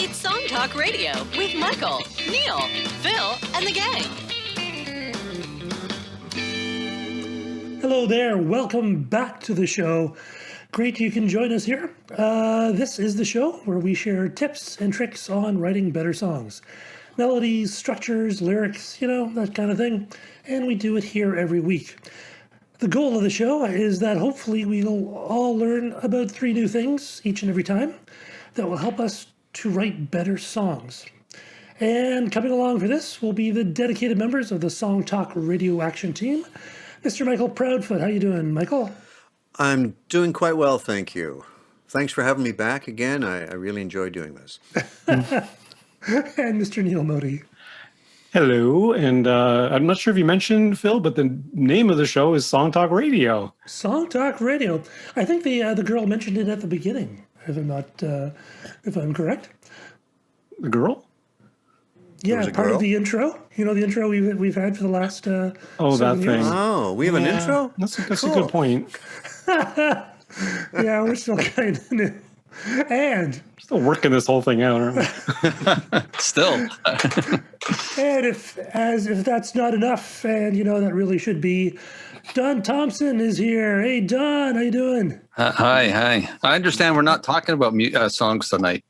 It's Song Talk Radio with Michael, Neil, Phil, and the gang. Hello there. Welcome back to the show. Great you can join us here. This is the show where we share tips and tricks on writing better songs. Melodies, structures, lyrics, that kind of thing. And we do it here every week. The goal of the show is that hopefully we'll all learn about 3 new things each and every time that will help us to write better songs. And coming along for this will be the dedicated members of the Song Talk Radio Action Team. Mr. Michael Proudfoot, how you doing, Michael? I'm doing quite well, thank you. Thanks for having me back again. I really enjoy doing this. And Mr. Neil Modi. Hello, and I'm not sure if you mentioned, Phil, but the name of the show is Song Talk Radio. Song Talk Radio. I think the girl mentioned it at the beginning, if I'm correct. The girl? Yeah, part of the intro. You know the intro we've had for the last that thing. thing. Oh, we have an intro? That's Cool. a good point. Yeah, we're still kind of new. And Still working this whole thing out, aren't we? Still. and if that's not enough, and that really should be, Don Thompson is here. Hey, Don, how you doing? Hi. I understand we're not talking about songs tonight.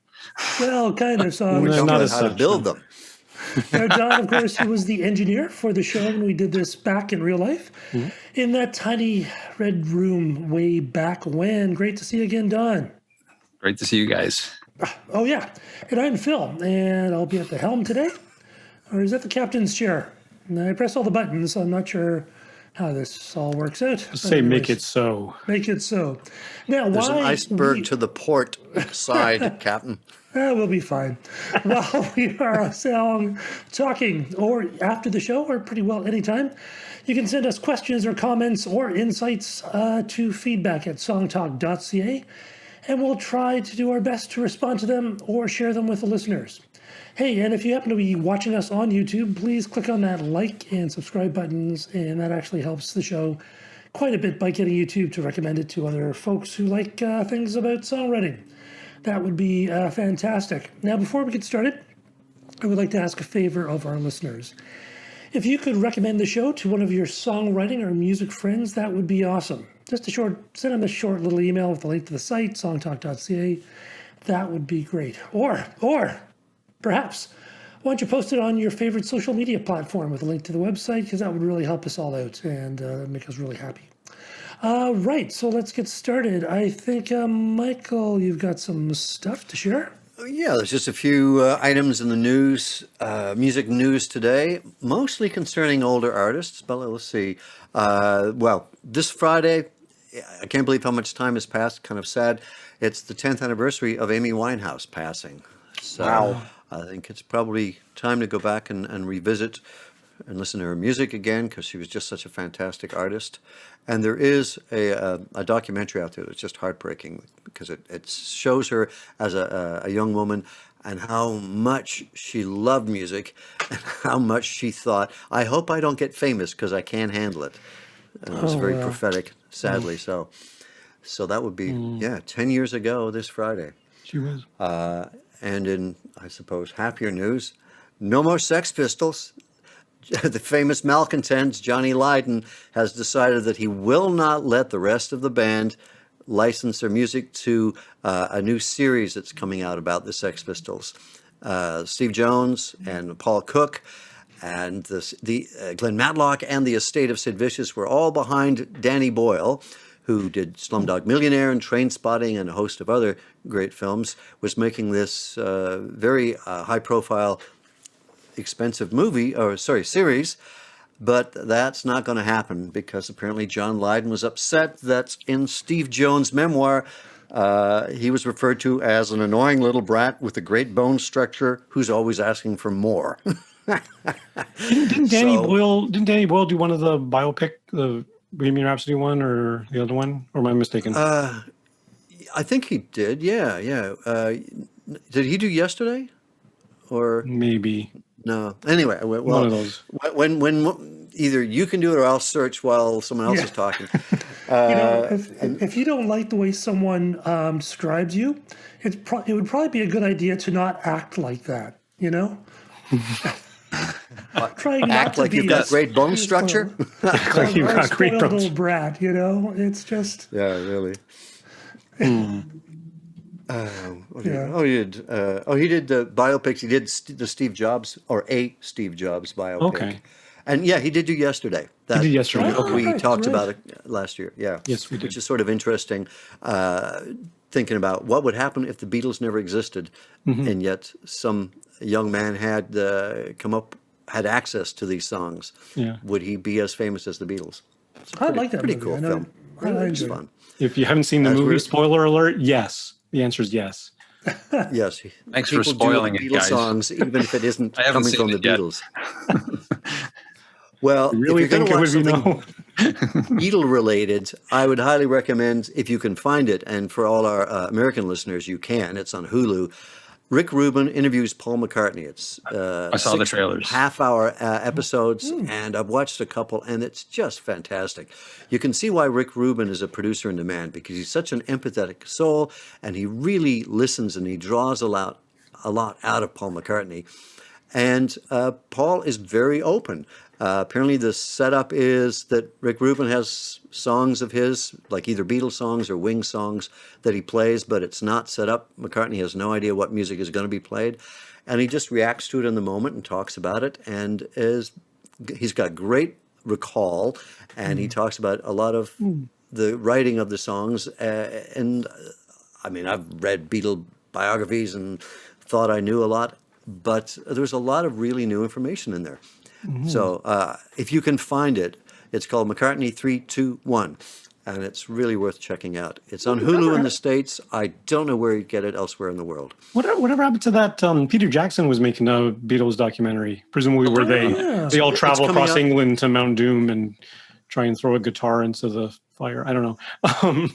Well, kind of songs. We're talking not about as how to such, build no. them. Now, Don, of course, he was the engineer for the show when we did this back in real life in that tiny red room way back when. Great to see you again, Don. Great to see you guys. Oh, yeah. And I'm Phil, and I'll be at the helm today. Or is that the captain's chair? And I press all the buttons, so I'm not sure how this all works out. Just say make it so. Make it so. Now, There's why an iceberg to the port side, Captain. We'll be fine. While we are talking, or after the show, or pretty well anytime, you can send us questions or comments or insights to feedback@songtalk.ca, and we'll try to do our best to respond to them or share them with the listeners. Hey, and if you happen to be watching us on YouTube, please click on that like and subscribe buttons, and that actually helps the show quite a bit by getting YouTube to recommend it to other folks who like things about songwriting. That would be fantastic. Now, before we get started, I would like to ask a favor of our listeners. If you could recommend the show to one of your songwriting or music friends, that would be awesome. Send them a short little email with a link to the site, songtalk.ca. That would be great. Or perhaps, why don't you post it on your favorite social media platform with a link to the website, because that would really help us all out and make us really happy. Right, so let's get started. I think, Michael, you've got some stuff to share. Yeah, there's just a few items in the news, music news today, mostly concerning older artists, but let's see. This Friday, I can't believe how much time has passed, kind of sad. It's the 10th anniversary of Amy Winehouse passing. So Wow. I think it's probably time to go back and revisit and listen to her music again, because she was just such a fantastic artist. And there is a documentary out there that's just heartbreaking, because it shows her as a young woman and how much she loved music and how much she thought, I hope I don't get famous because I can't handle it. And it was very prophetic, sadly. So that would be, 10 years ago this Friday. She was. And in, I suppose, happier news, no more Sex Pistols. The famous malcontents, Johnny Lydon, has decided that he will not let the rest of the band license their music to a new series that's coming out about the Sex Pistols. Steve Jones and Paul Cook and Glenn Matlock and the estate of Sid Vicious were all behind Danny Boyle, who did Slumdog Millionaire and Trainspotting and a host of other great films, was making this very high-profile, expensive series, but that's not going to happen, because apparently John Lydon was upset that in Steve Jones' memoir, he was referred to as an annoying little brat with a great bone structure who's always asking for more. Didn't Danny Boyle do one of the biopic, the Bohemian Rhapsody one, or the other one? Or am I mistaken? I think he did. Yeah. Did he do Yesterday? Or Maybe. no? Anyway, well, One of those. when either you can do it or I'll search while someone else is talking. If you don't like the way someone describes you, it would probably be a good idea to not act like that. Trying not Act to like be you've got great bone structure. Like you've got great spoiled bones. little brat. It's just Yeah, really. Yeah. He did the biopics. He did the Steve Jobs or a Steve Jobs biopic. Okay. And yeah, he did do Yesterday. He did Yesterday, okay. We Right, talked right. about it last year. Yeah. Yes, we did. Which is sort of interesting, thinking about what would happen if the Beatles never existed, and yet some young man had had access to these songs. Yeah. Would he be as famous as the Beatles? I like that Pretty movie. cool I know, film. I It's enjoy it. fun. If you haven't seen the As movie, we're- spoiler alert, yes. The answer is yes. Yes. Thanks for People do spoiling the it, Beatles guys. songs, even if it isn't I haven't coming from seen the it yet. Beatles. Well, You really if you're think going it to would watch be something no? Beatle related, I would highly recommend, if you can find it, and for all our American listeners, you can. It's on Hulu. Rick Rubin interviews Paul McCartney. It's I saw the trailers. half-hour episodes, and I've watched a couple, and it's just fantastic. You can see why Rick Rubin is a producer in demand, because he's such an empathetic soul, and he really listens and he draws a lot out of Paul McCartney. And Paul is very open. Apparently the setup is that Rick Rubin has songs of his, like either Beatles songs or Wings songs that he plays, but it's not set up. McCartney has no idea what music is going to be played. And he just reacts to it in the moment and talks about it. And he's got great recall, and he talks about a lot of the writing of the songs. And I mean, I've read Beatle biographies and thought I knew a lot, but there's a lot of really new information in there. So if you can find it, it's called McCartney 321, and it's really worth checking out. It's on Hulu in the States. I don't know where you get it elsewhere in the world. Whatever happened to that? Peter Jackson was making a Beatles documentary, presumably where they all travel coming across out. England to Mount Doom and try and throw a guitar into the fire. I don't know.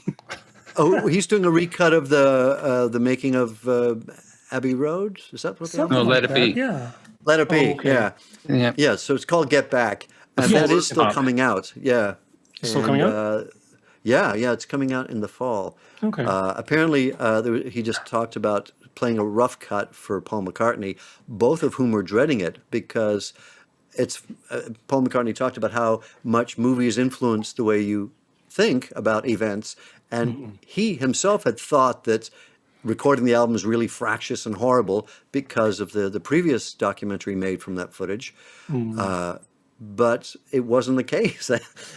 Oh, he's doing a recut of the making of Abbey Road. Is that what? No, Let It Be. Yeah. Let It Be. okay. Yeah. Yeah. So it's called Get Back, and Yes. that is still Pop. coming out. Yeah. Still coming out? Yeah, it's coming out in the fall. Okay. Apparently, he just talked about playing a rough cut for Paul McCartney, both of whom were dreading it because it's Paul McCartney talked about how much movies influence the way you think about events, and he himself had thought that recording the album is really fractious and horrible because of the previous documentary made from that footage. But it wasn't the case.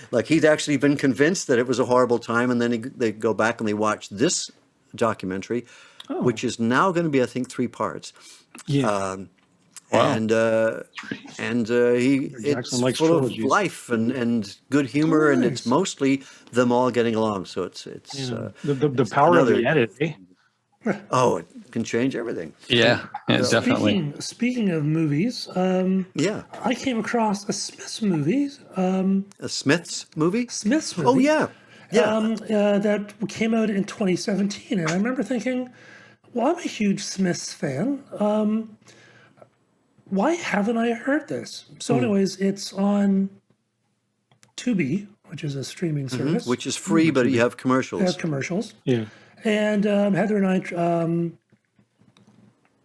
Like he'd actually been convinced that it was a horrible time, and then they go back and they watch this documentary, which is now going to be, I think, 3 parts. Yeah. And it's Jackson likes full trilogies. of life and good humor, and it's mostly them all getting along. So it's the power of another- the edit. Eh? oh, it can change everything. Yeah, definitely. Speaking of movies, Yeah, I came across a Smiths movie. a Smiths movie. Smiths movie. Oh yeah, that came out in 2017, and I remember thinking, well, I'm a huge Smiths fan. Why haven't I heard this? So, anyways, it's on Tubi, which is a streaming service. which is free, but you have commercials. They have commercials. Yeah. And Heather and I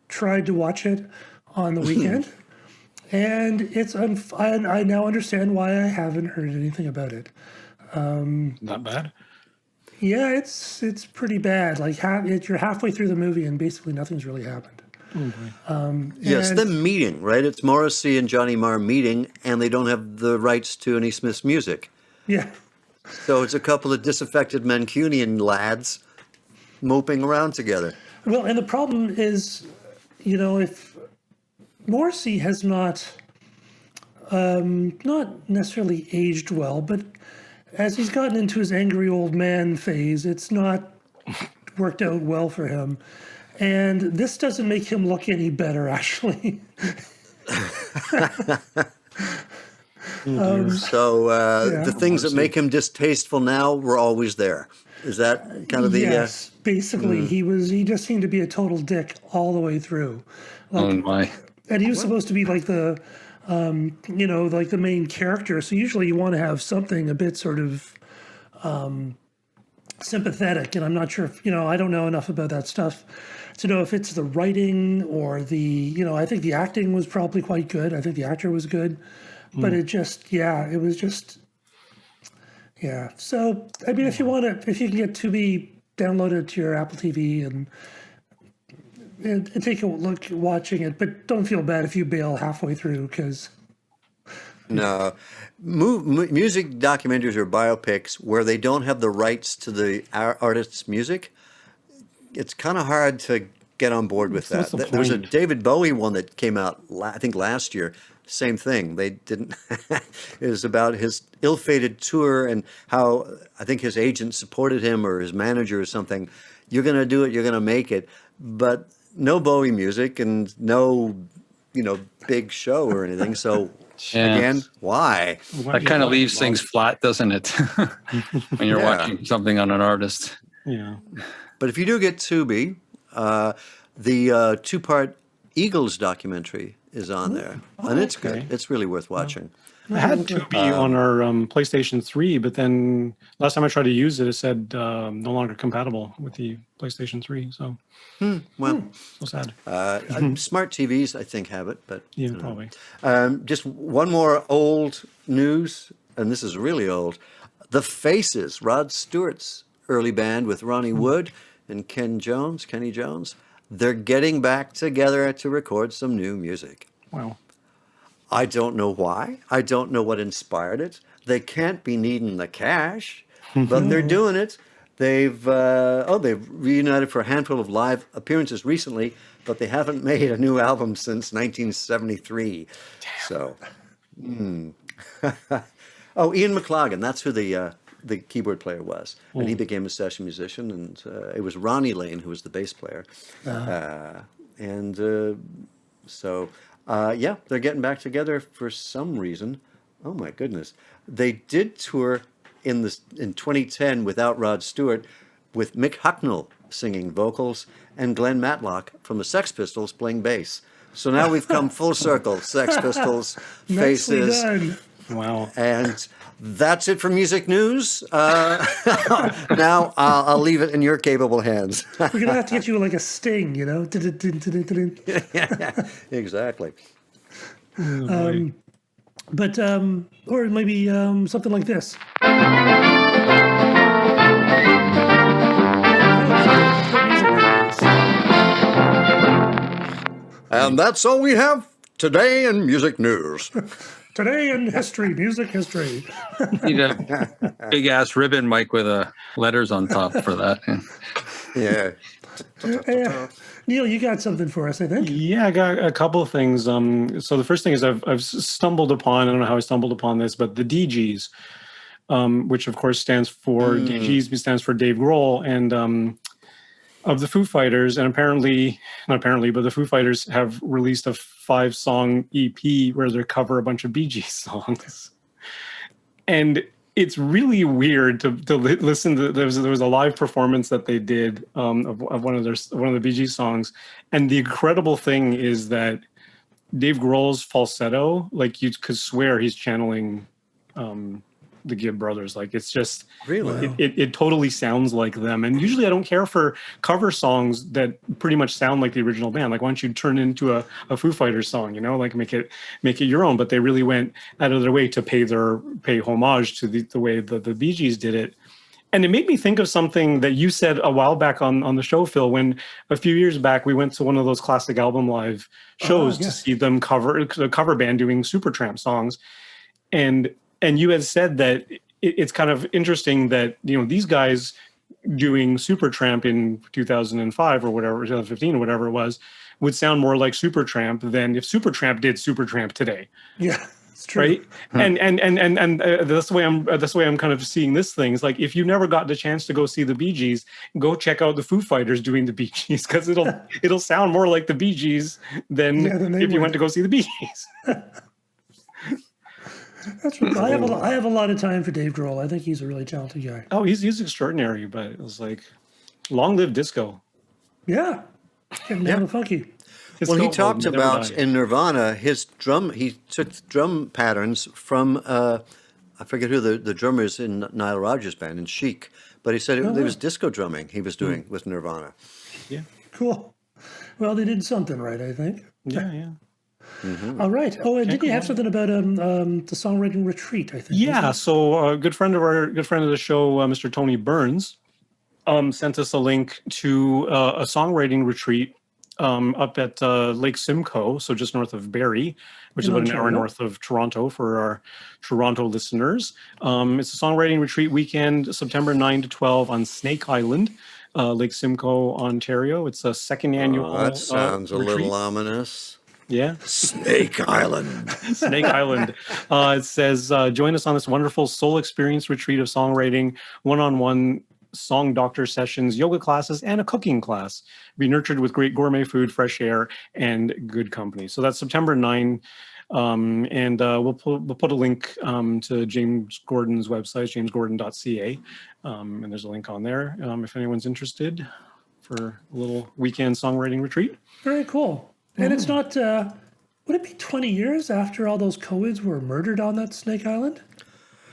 tried to watch it on the weekend, and I now understand why I haven't heard anything about it. Not bad. Yeah, it's pretty bad. Like you're halfway through the movie, and basically nothing's really happened. Yes, and- them meeting, right? It's Morrissey and Johnny Marr meeting, and they don't have the rights to any Smiths music. Yeah, So it's a couple of disaffected Mancunian lads moping around together. well, and the problem is, if Morrissey has not necessarily aged well, but as he's gotten into his angry old man phase, it's not worked out well for him. And this doesn't make him look any better, actually. So Yeah. the things that make him distasteful now were always there. Is that kind of the... Yes, basically, he just seemed to be a total dick all the way through. Oh my. And he was supposed to be like the, like the main character. So usually you want to have something a bit sort of sympathetic, and I'm not sure if, I don't know enough about that stuff to know if it's the writing or the, I think the acting was probably quite good. I think the actor was good, but it just, it was just, So, I mean, if you can get Tubi downloaded to your Apple TV and take a look at watching it, but don't feel bad if you bail halfway through, because... No, music documentaries or biopics where they don't have the rights to the artist's music, it's kind of hard to get on board with that. There was a David Bowie one that came out, I think last year. Same thing. They didn't. It was about his ill-fated tour and how I think his agent supported him or his manager or something. You're going to do it. You're going to make it. But no Bowie music and no, big show or anything. So. Again, why? That kind of leaves things flat, doesn't it? When you're watching something on an artist. Yeah. But if you do get Tubi, the two-part Eagles documentary is on there, and it's good. It's really worth watching. I had Tubi on our PlayStation 3, but then last time I tried to use it, it said no longer compatible with the PlayStation 3. So, so sad. Smart TVs, I think, have it, but probably. Just one more old news, and this is really old. The Faces, Rod Stewart's early band with Ronnie Wood and Kenny Jones, they're getting back together to record some new music. Wow. I don't know why. I don't know what inspired it. They can't be needing the cash, but they're doing it. They've reunited for a handful of live appearances recently, but they haven't made a new album since 1973. Damn. So, Ian McLagan, that's who the keyboard player was, and he became a session musician. And it was Ronnie Lane who was the bass player, they're getting back together for some reason. Oh my goodness. They did tour in 2010 without Rod Stewart, with Mick Hucknall singing vocals and Glenn Matlock from the Sex Pistols playing bass. So now we've come full circle. Sex Pistols, Faces. Wow. And that's it for music news. Now I'll leave it in your capable hands. We're going to have to get you like a sting, Exactly. Or maybe something like this. And that's all we have today in music news. Today in history, music history. Need a big ass ribbon, Mike, with letters on top for that. Yeah. Neil, you got something for us, I think. Yeah, I got a couple of things. So the first thing is I've stumbled upon, I don't know how I stumbled upon this, but the DGs, which of course stands for DGs, stands for Dave Grohl, and of the Foo Fighters, and not apparently, but the Foo Fighters have released a 5-song EP where they cover a bunch of Bee Gees songs. And it's really weird to listen to. There was a live performance that they did of one of the Bee Gees songs, and the incredible thing is that Dave Grohl's falsetto, like you could swear he's channeling the Gibb brothers. Like it's just really it totally sounds like them. And usually I don't care for cover songs that pretty much sound like the original band. Like why don't you turn it into a Foo Fighters song, like make it your own. But they really went out of their way to pay homage to the way the Bee Gees did it. And it made me think of something that you said a while back on the show, Phil, when a few years back we went to one of those classic album live shows to see them cover a cover band doing Supertramp songs. And you had said that it's kind of interesting that, these guys doing Supertramp in 2005 or whatever, 2015 or whatever it was, would sound more like Supertramp than if Supertramp did Supertramp today. Yeah, it's true. Right. And that's the way I'm kind of seeing this thing. It's like, if you never got the chance to go see the Bee Gees, go check out the Foo Fighters doing the Bee Gees, because it'll sound more like the Bee Gees than if you went to go see the Bee Gees. That's right. I have a lot of time for Dave Grohl. I think he's a really talented guy. Oh, he's extraordinary, but it was like, long live disco. Yeah. Getting down and funky. Well, he talked about in Nirvana, he took drum patterns from I forget who the drummer is in Nile Rodgers' band, in Chic, but he said it was disco drumming he was doing with Nirvana. Yeah. Cool. Well, they did something right, I think. Yeah. All right. Oh, and did you have something about the songwriting retreat, I think? Yeah. So a good friend of the show, Mr. Tony Burns, sent us a link to a songwriting retreat up at Lake Simcoe, so just north of Barrie, which is about an hour north of Toronto for our Toronto listeners. It's a songwriting retreat weekend, September 9 to 12 on Snake Island, Lake Simcoe, Ontario. It's a second annual That sounds a retreat. little ominous. Yeah. Snake Island. Snake Island. It says, join us on this wonderful soul experience retreat of songwriting, one-on-one song doctor sessions, yoga classes, and a cooking class. Be nurtured with great gourmet food, fresh air, and good company. So that's September 9. And we'll put a link to James Gordon's website, jamesgordon.ca. And there's a link on there if anyone's interested for a little weekend songwriting retreat. Very cool. And it's not, would it be 20 years after all those Coeds were murdered on that Snake Island?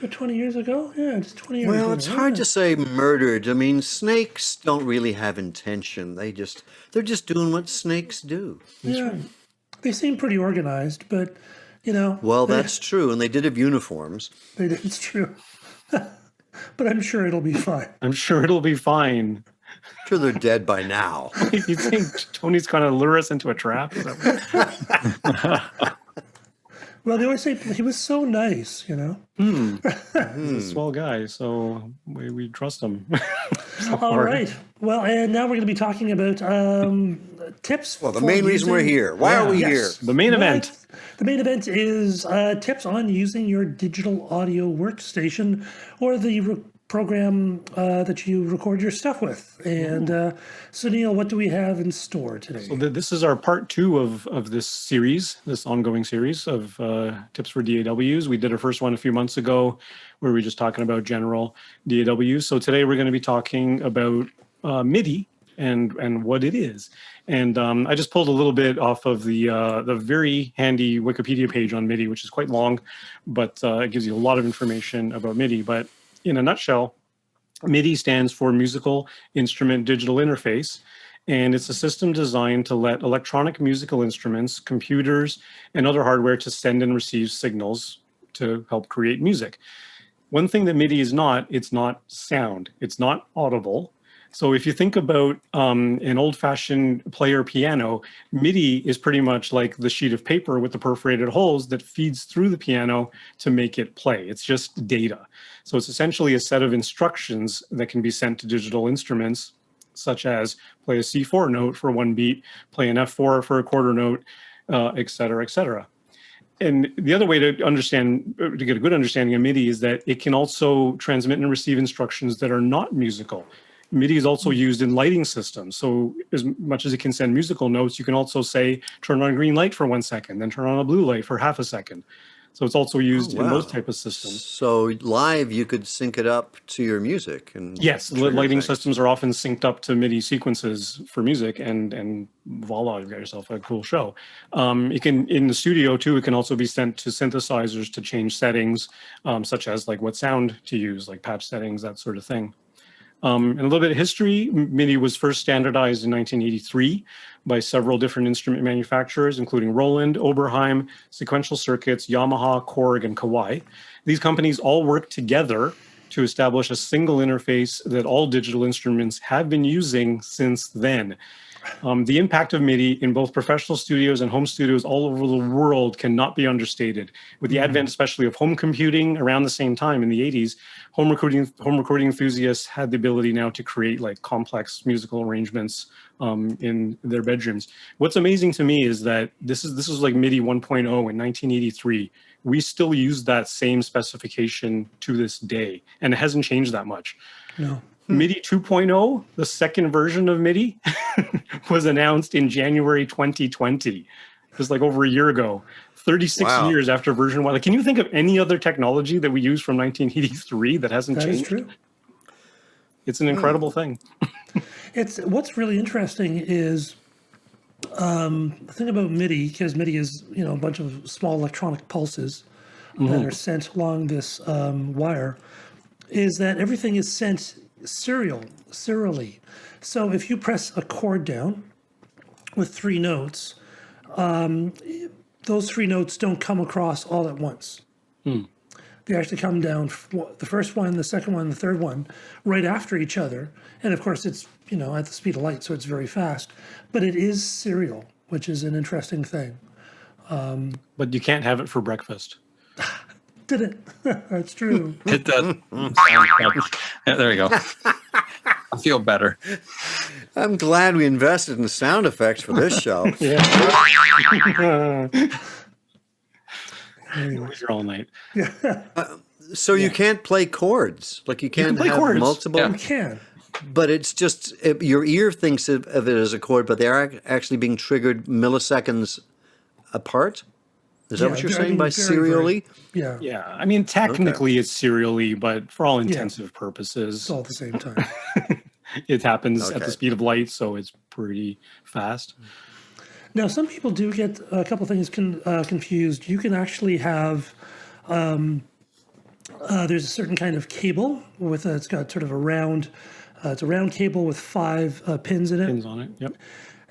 20 years ago? Yeah, it's 20 years ago. Well, it's hard to say murdered. I mean, snakes don't really have intention. They're just doing what snakes do. Yeah. They seem pretty organized, but, you know. Well, that's true. And they did have uniforms. It's true. But I'm sure it'll be fine. I'm sure it'll be fine. I'm sure they're dead by now. You think Tony's going to lure us into a trap? Well, they always say he was so nice, you know. He's a swell guy, so we trust him. All right. Well, and now we're going to be talking about tips. Well, the main reason we're here. Why are we here? The main event. The main event is tips on using your digital audio workstation or the program that you record your stuff with. And so, Neil, what do we have in store today? So this is our part 2 of this series, this ongoing series of tips for DAWs. We did our first one a few months ago where we were just talking about general DAWs. So today we're going to be talking about MIDI and what it is. And I just pulled a little bit off of the very handy Wikipedia page on MIDI, which is quite long, but it gives you a lot of information about MIDI. But in a nutshell, MIDI stands for Musical Instrument Digital Interface, and it's a system designed to let electronic musical instruments, computers, and other hardware to send and receive signals to help create music. One thing that MIDI is not, it's not sound. It's not audible. So if you think about an old-fashioned player piano, MIDI is pretty much like the sheet of paper with the perforated holes that feeds through the piano to make it play. It's just data. So it's essentially a set of instructions that can be sent to digital instruments, such as play a C4 note for one beat, play an F4 for a quarter note, et cetera, et cetera. And the other way to understand, to get a good understanding of MIDI is that it can also transmit and receive instructions that are not musical. MIDI is also used in lighting systems. So as much as it can send musical notes, you can also say, turn on a green light for 1 second, then turn on a blue light for half a second. So it's also used in those type of systems. So live, you could sync it up to your music. And yes, lighting systems are often synced up to MIDI sequences for music, and voila, you've got yourself a cool show. It can, in the studio too, it can also be sent to synthesizers to change settings, such as like what sound to use, like patch settings, that sort of thing. And a little bit of history, MIDI was first standardized in 1983 by several different instrument manufacturers, including Roland, Oberheim, Sequential Circuits, Yamaha, Korg, and Kawai. These companies all worked together to establish a single interface that all digital instruments have been using since then. The impact of MIDI in both professional studios and home studios all over the world cannot be understated. With the advent, especially of home computing around the same time in the 80s, home recording enthusiasts had the ability now to create like complex musical arrangements in their bedrooms. What's amazing to me is that this is like MIDI 1.0 in 1983. We still use that same specification to this day, and it hasn't changed that much. No. MIDI 2.0, the second version of MIDI, was announced in January 2020, just like over a year ago, 36 years after version 1. Like, can you think of any other technology that we use from 1983 that hasn't changed? That is true. It's an incredible thing. What's really interesting is the thing about MIDI, because MIDI is, a bunch of small electronic pulses that are sent along this wire is that everything is sent serially. So if you press a chord down with 3 notes, those 3 notes don't come across all at once. They actually come down, the first one, the second one, the third one, right after each other. And of course, it's, at the speed of light, so it's very fast. But it is serial, which is an interesting thing. But you can't have it for breakfast. Did it? That's true. Hit that. Yeah, there you go. I feel better. I'm glad we invested in sound effects for this show. You're all night. So you can't play chords. Like you can't play have chords. multiple. You can. But it's just your ear thinks of it as a chord, but they are actually being triggered milliseconds apart. Is that what you're saying by serially? Yeah. Yeah. I mean, technically it's serially, but for all intensive purposes, It's all at the same time. it happens at the speed of light, so it's pretty fast. Now, some people do get a couple things confused. You can actually have, there's a certain kind of cable with it's got sort of a round, it's a round cable with 5 pins in it. Pins on it. Yep.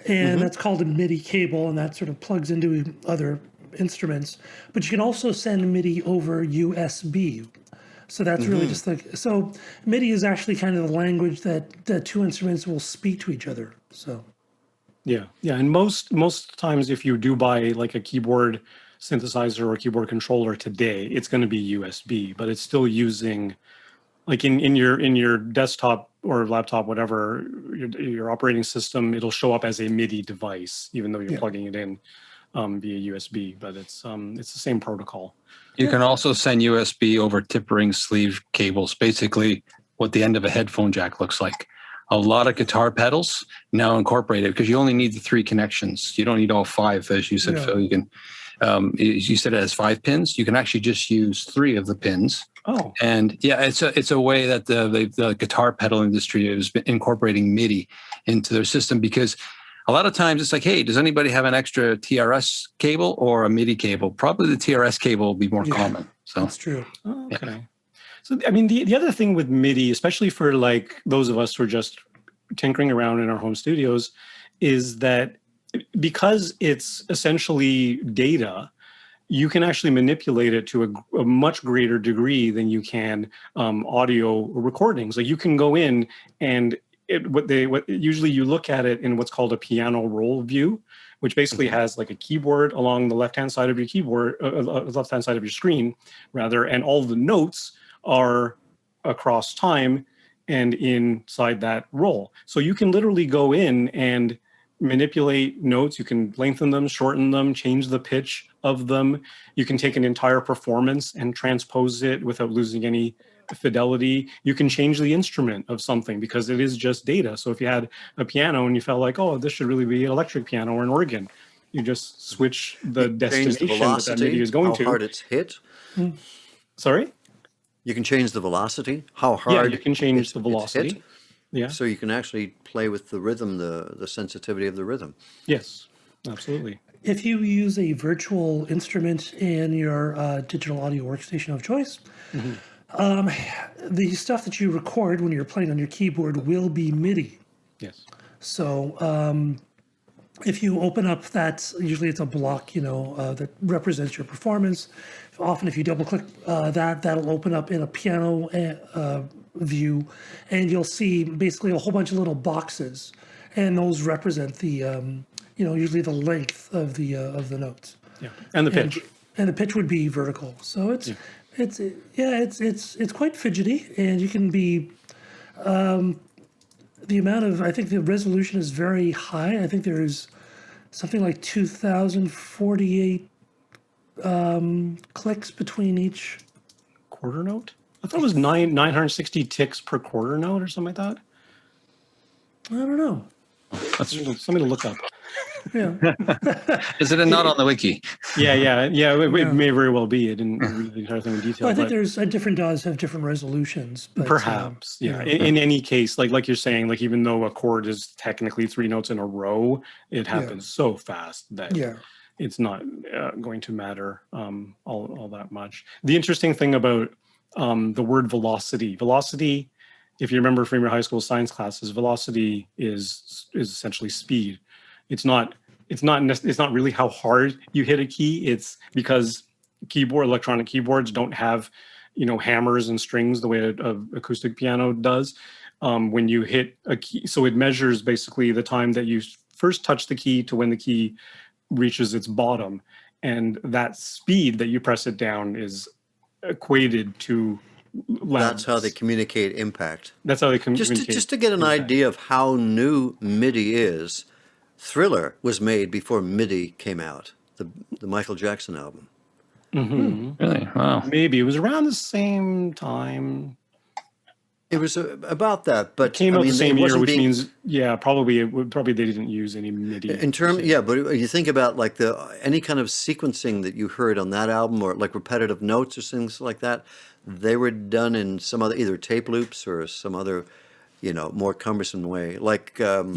And that's called a MIDI cable, and that sort of plugs into other instruments. But you can also send MIDI over USB. So that's really just so MIDI is actually kind of the language that 2 instruments will speak to each other. So. Yeah. And most times if you do buy like a keyboard synthesizer or keyboard controller today, it's going to be USB, but it's still using, like in your desktop or laptop, whatever, your operating system, it'll show up as a MIDI device, even though you're plugging it in via USB, but it's the same protocol. You can also send USB over tip ring sleeve cables, basically what the end of a headphone jack looks like. A lot of guitar pedals now incorporate it because you only need the 3 connections. You don't need all 5, as you said, Phil. You can, you said it has 5 pins. You can actually just use 3 of the pins. Oh, and yeah, it's a way that the guitar pedal industry has been incorporating MIDI into their system, because a lot of times it's like, hey, does anybody have an extra TRS cable or a MIDI cable? Probably the TRS cable will be more common. So That's true. okay. Yeah. So, I mean, the other thing with MIDI, especially for like those of us who are just tinkering around in our home studios, is that because it's essentially data, you can actually manipulate it to a much greater degree than you can audio recordings. Like you can go in and usually you look at it in what's called a piano roll view, which basically has like a keyboard along the left-hand side of your keyboard, left-hand side of your screen, rather, and all the notes are across time and inside that roll. So you can literally go in and manipulate notes. You can lengthen them, shorten them, change the pitch of them. You can take an entire performance and transpose it without losing any fidelity. You can change the instrument of something because it is just data. So if you had a piano and you felt like, oh, this should really be an electric piano or an organ, you just switch the destination that MIDI is going to. How hard it's hit. Sorry? You can change the velocity, how hard you can change the velocity. Hit. Yeah. So you can actually play with the rhythm, the sensitivity of the rhythm. Yes, absolutely. If you use a virtual instrument in your digital audio workstation of choice, the stuff that you record when you're playing on your keyboard will be MIDI. Yes. So if you open up that, usually it's a block, that represents your performance. Often if you double click that'll open up in a piano view, and you'll see basically a whole bunch of little boxes, and those represent the, usually the length of the notes. Yeah, and the pitch. And the pitch would be vertical. So it's quite fidgety, and you can be, the amount of, I think the resolution is very high. I think there's something like 2,048 clicks between each quarter note. I thought it was 960 ticks per quarter note or something like that. I don't know. That's something to look up. Yeah. is it not on the wiki? Yeah. It may very well be. I didn't read the entire thing in detail. Well, I think there's different DAWs have different resolutions. But, perhaps, yeah. In any case, like you're saying, like even though a chord is technically 3 notes in a row, it happens so fast that it's not going to matter all that much. The interesting thing about the word velocity, if you remember from your high school science classes, velocity is essentially speed. It's not really how hard you hit a key. It's because electronic keyboards don't have, hammers and strings the way an acoustic piano does. When you hit a key, so it measures basically the time that you first touch the key to when the key reaches its bottom, and that speed that you press it down is equated to That's how they communicate impact. That's how they communicate. Just to get an idea of how new MIDI is, Thriller was made before MIDI came out, the Michael Jackson album. Mm-hmm. Really? Wow. Maybe it was around the same time. It was about that, but It came out the same year, which being, means probably they didn't use any MIDI. in terms, but you think about like any kind of sequencing that you heard on that album, or like repetitive notes or things like that, they were done in some other either tape loops or some other, more cumbersome way. Like was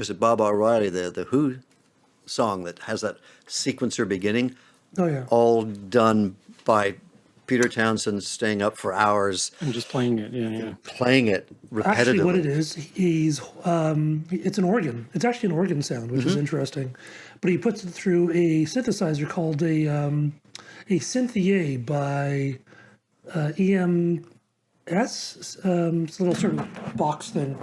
it Bob O'Reilly, the Who song that has that sequencer beginning? Oh yeah. All done by Peter Townsend staying up for hours I'm just playing it. Yeah. playing it repetitively. Actually, what it is, it's an organ. It's actually an organ sound, which is interesting. But he puts it through a synthesizer called a Synthier by EMS. It's a little sort of box thing.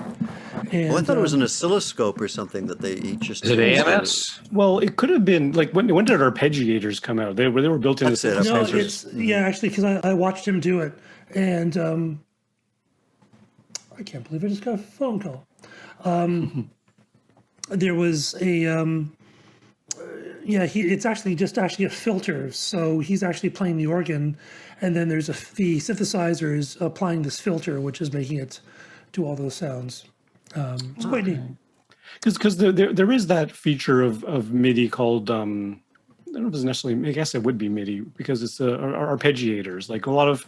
And, Well, I thought it was an oscilloscope or something that they each just. Is it AMS? Well, it could have been like when did arpeggiators come out? They were built into That's it, No, synthesizers. actually, because I watched him do it, and I can't believe I just got a phone call. There was a it's actually a filter. So he's actually playing the organ, and then there's the synthesizer is applying this filter, which is making it do all those sounds. It's quite neat. Because there is that feature of MIDI called I don't know if it's necessarily, I guess it would be MIDI because it's arpeggiators. Like a lot of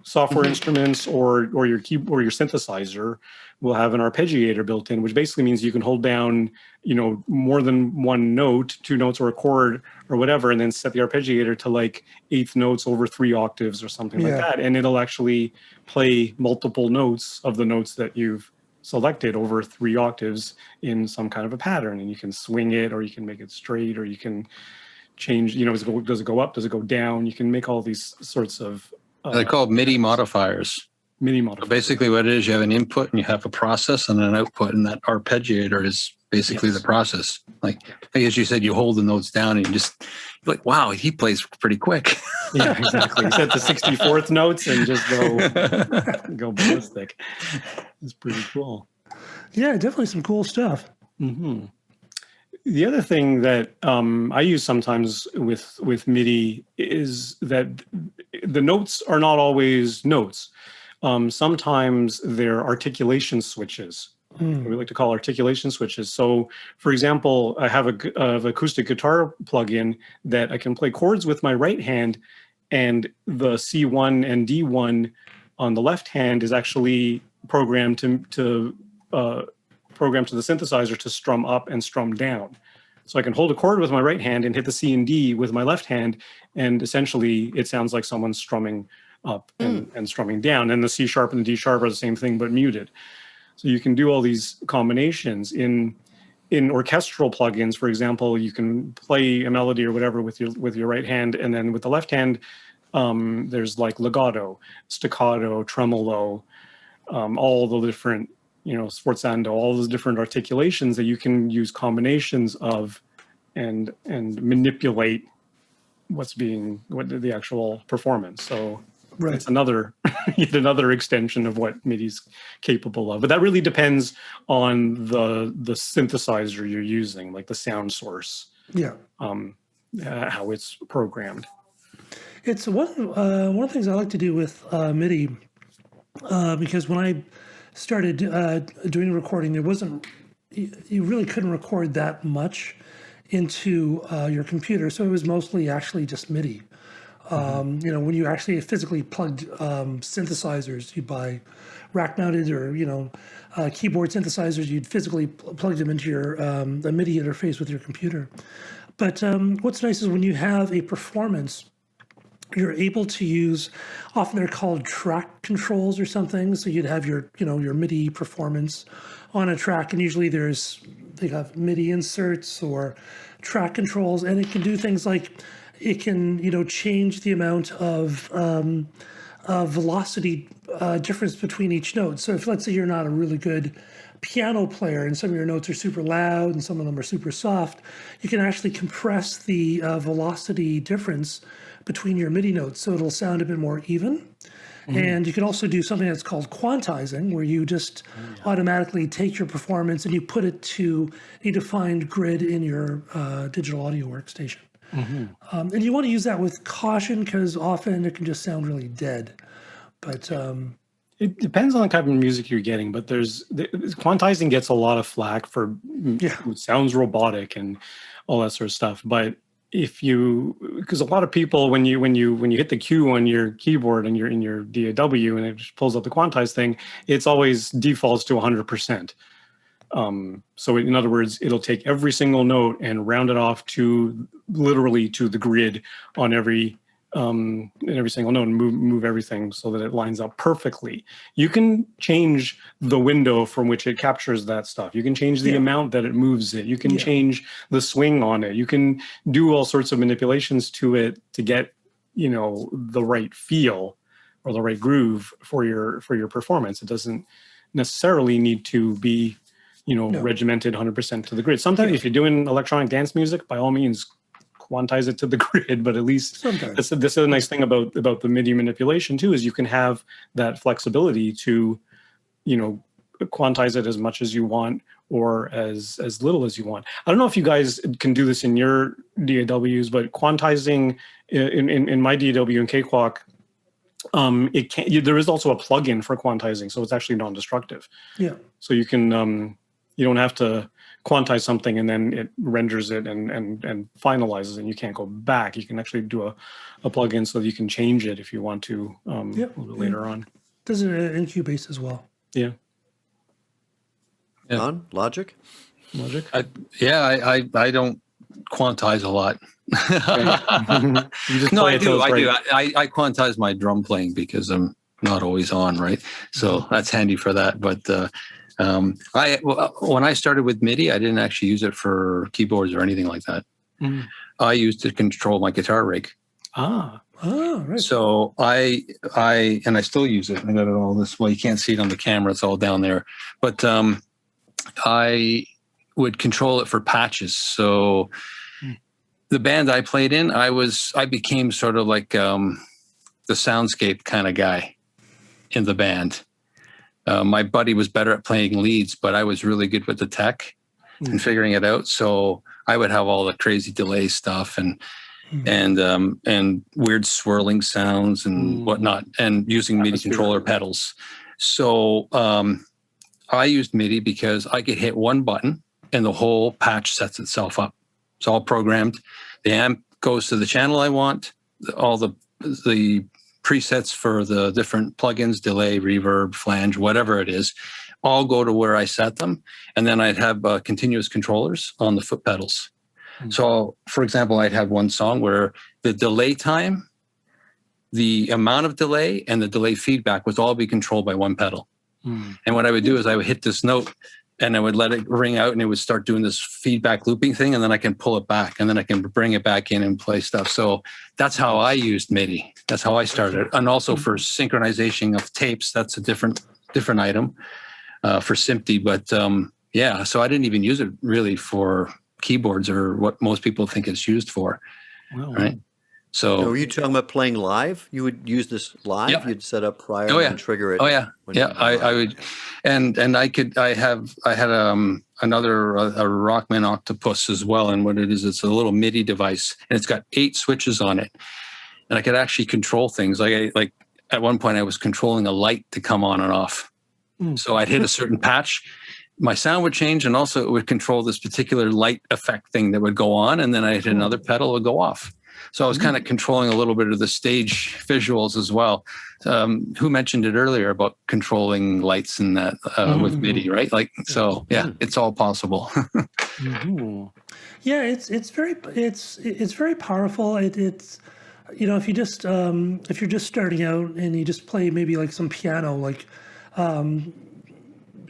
software instruments or your keyboard or your synthesizer will have an arpeggiator built in, which basically means you can hold down, more than one note, two notes or a chord or whatever, and then set the arpeggiator to like eighth notes over 3 octaves or something like that. And it'll actually play multiple notes of the notes that you've selected over 3 octaves in some kind of a pattern. And you can swing it, or you can make it straight, or you can change, does it go up? Does it go down? You can make all these sorts of... They're called MIDI modifiers. MIDI modifiers. So basically what it is, you have an input and you have a process and an output, and that arpeggiator is basically the process. Like, as you said, you hold the notes down and you're like, wow, he plays pretty quick. Yeah, exactly. You set the 64th notes and just go ballistic. It's pretty cool. Yeah, definitely some cool stuff. Mm-hmm. The other thing that I use sometimes with MIDI is that the notes are not always notes. Sometimes they're articulation switches. We like to call articulation switches. So, for example, I have an acoustic guitar plugin that I can play chords with my right hand, and the C1 and D1 on the left hand is actually programmed to the synthesizer to strum up and strum down. So I can hold a chord with my right hand and hit the C and D with my left hand, and essentially it sounds like someone's strumming up and strumming down. And the C sharp and the D sharp are the same thing but muted. So you can do all these combinations in orchestral plugins. For example, you can play a melody or whatever with your right hand, and then with the left hand, there's like legato, staccato, tremolo, all the different, sforzando, all those different articulations that you can use combinations of and manipulate what the actual performance. So it's yet another extension of what MIDI's capable of. But that really depends on the synthesizer you're using, like the sound source. Yeah. How it's programmed. It's one of the things I like to do with MIDI, because when I started doing recording, you really couldn't record that much into your computer, so it was mostly actually just MIDI. When you actually physically plugged synthesizers, you buy rack-mounted or keyboard synthesizers. You'd physically plug them into your a MIDI interface with your computer. But what's nice is when you have a performance, you're able to use, often they're called track controls or something. So you'd have your MIDI performance on a track, and usually they have MIDI inserts or track controls, and it can do things like it can change the amount of velocity difference between each note. So if, let's say, you're not a really good piano player and some of your notes are super loud and some of them are super soft, you can actually compress the velocity difference between your MIDI notes so it'll sound a bit more even. And you can also do something that's called quantizing, where you just automatically take your performance and you put it to a defined grid in your digital audio workstation. And you want to use that with caution because often it can just sound really dead. But it depends on the type of music you're getting. But quantizing gets a lot of flack for it sounds robotic and all that sort of stuff. But because a lot of people, when you hit the Q on your keyboard and you're in your DAW and it just pulls up the quantize thing, it's always defaults to 100%. So in other words, it'll take every single note and round it off to literally to the grid on every single note and move everything so that it lines up perfectly. You can change the window from which it captures that stuff. You can change the amount that it moves it. You can change the swing on it. You can do all sorts of manipulations to it to get, the right feel or the right groove for your performance. It doesn't necessarily need to be, regimented 100% to the grid. Sometimes if you're doing electronic dance music, by all means, quantize it to the grid, but at least this is a nice thing about the MIDI manipulation too, is you can have that flexibility to, quantize it as much as you want or as little as you want. I don't know if you guys can do this in your DAWs, but quantizing in my DAW in Cakewalk, there is also a plugin for quantizing, so it's actually non-destructive. Yeah. So you can you don't have to quantize something and then it renders it and finalizes it and you can't go back. You can actually do a plugin so that you can change it if you want to a little bit later on. Does it in Cubase as well? Yeah. On Logic? I don't quantize a lot. No, I do. I quantize my drum playing because I'm not always on, right? So that's handy for that. But when I started with MIDI, I didn't actually use it for keyboards or anything like that. I used it to control my guitar rig. Right. So I still use it. I got it all this. Well, you can't see it on the camera; it's all down there. But I would control it for patches. So the band I played in, I became sort of like the soundscape kind of guy in the band. My buddy was better at playing leads, but I was really good with the tech and figuring it out. So I would have all the crazy delay stuff and weird swirling sounds and whatnot, and using MIDI controller pedals. So I used MIDI because I could hit one button and the whole patch sets itself up. It's all programmed. The amp goes to the channel I want. All the presets for the different plugins, delay, reverb, flange, whatever it is, all go to where I set them. And then I'd have continuous controllers on the foot pedals. So, for example, I'd have one song where the delay time, the amount of delay, and the delay feedback would all be controlled by one pedal. And what I would do is I would hit this note and I would let it ring out and it would start doing this feedback looping thing, and then I can pull it back and then I can bring it back in and play stuff. So that's how I used MIDI. That's how I started. And also for synchronization of tapes, that's a different item for SMPTE. But so I didn't even use it really for keyboards or what most people think it's used for. Wow. Right. So were you talking about playing live? You would use this live? Yeah. You'd set up prior and trigger it. I would, and I had another Rockman Octopus as well. And what it is, it's a little MIDI device and it's got 8 switches on it. And I could actually control things. Like at one point I was controlling a light to come on and off. So I'd hit a certain patch, my sound would change, and also it would control this particular light effect thing that would go on. And then I hit another pedal, it would go off. So I was kind of controlling a little bit of the stage visuals as well. Who mentioned it earlier about controlling lights and that with MIDI, right? Like, so yeah, it's all possible. Yeah, it's very powerful. It's you know, if you're just starting out and you just play maybe like some piano, like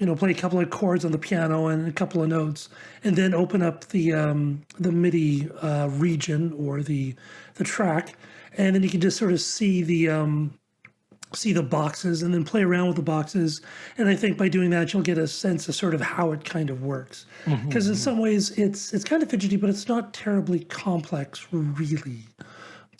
you know, play a couple of chords on the piano and a couple of notes, and then open up the MIDI region or the track, and then you can just sort of see the boxes and then play around with the boxes. And I think by doing that, you'll get a sense of sort of how it kind of works. Because in some ways it's kind of fidgety, but it's not terribly complex, really.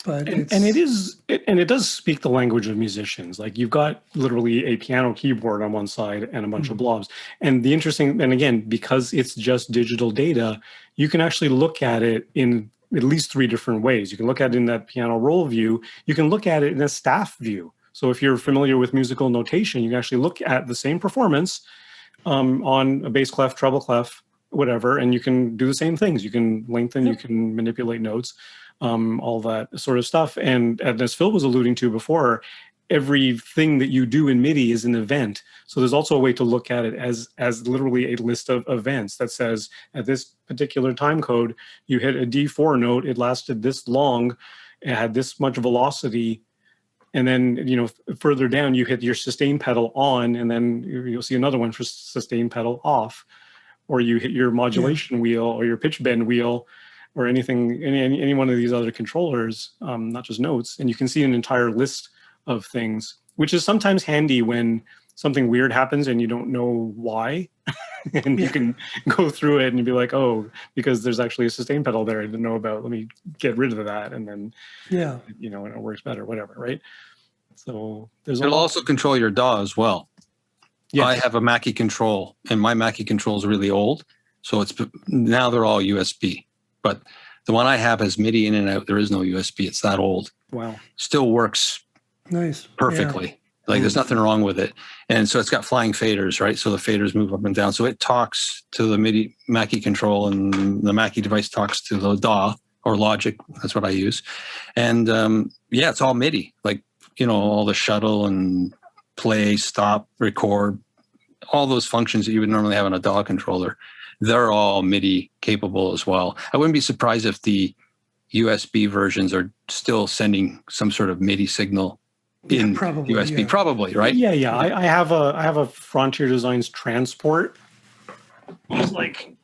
But it does speak the language of musicians. Like you've got literally a piano keyboard on one side and a bunch of blobs. And the interesting, and again, because it's just digital data, you can actually look at it in at least 3 different ways. You can look at it in that piano roll view. You can look at it in a staff view. So if you're familiar with musical notation, you can actually look at the same performance on a bass clef, treble clef, whatever, and you can do the same things. You can lengthen, you can manipulate notes, all that sort of stuff. And as Phil was alluding to before, everything that you do in MIDI is an event. So there's also a way to look at it as literally a list of events that says at this particular time code, you hit a D4 note, it lasted this long, it had this much velocity. And then, you know, further down, you hit your sustain pedal on, and then you'll see another one for sustain pedal off, or you hit your modulation wheel or your pitch bend wheel, or anything, any one of these other controllers, not just notes. And you can see an entire list of things, which is sometimes handy when something weird happens and you don't know why. And you can go through it and be like, oh, because there's actually a sustain pedal there I didn't know about. Let me get rid of that. And then, you know, and it works better, whatever, right? So it'll also control your DAW as well. Yes. I have a Mackie control, and my Mackie control is really old. So now they're all USB. But the one I have has MIDI in and out. There is no USB. It's that old. Wow. Still works perfectly. Yeah. Like there's nothing wrong with it. And so it's got flying faders, right? So the faders move up and down. So it talks to the MIDI Mackie control, and the Mackie device talks to the DAW or Logic. That's what I use. And yeah, it's all MIDI. Like, you know, all the shuttle and play, stop, record, all those functions that you would normally have on a DAW controller. They're all MIDI capable as well. I wouldn't be surprised if the USB versions are still sending some sort of MIDI signal in USB, probably, right? Yeah. I have a Frontier Designs transport. It's like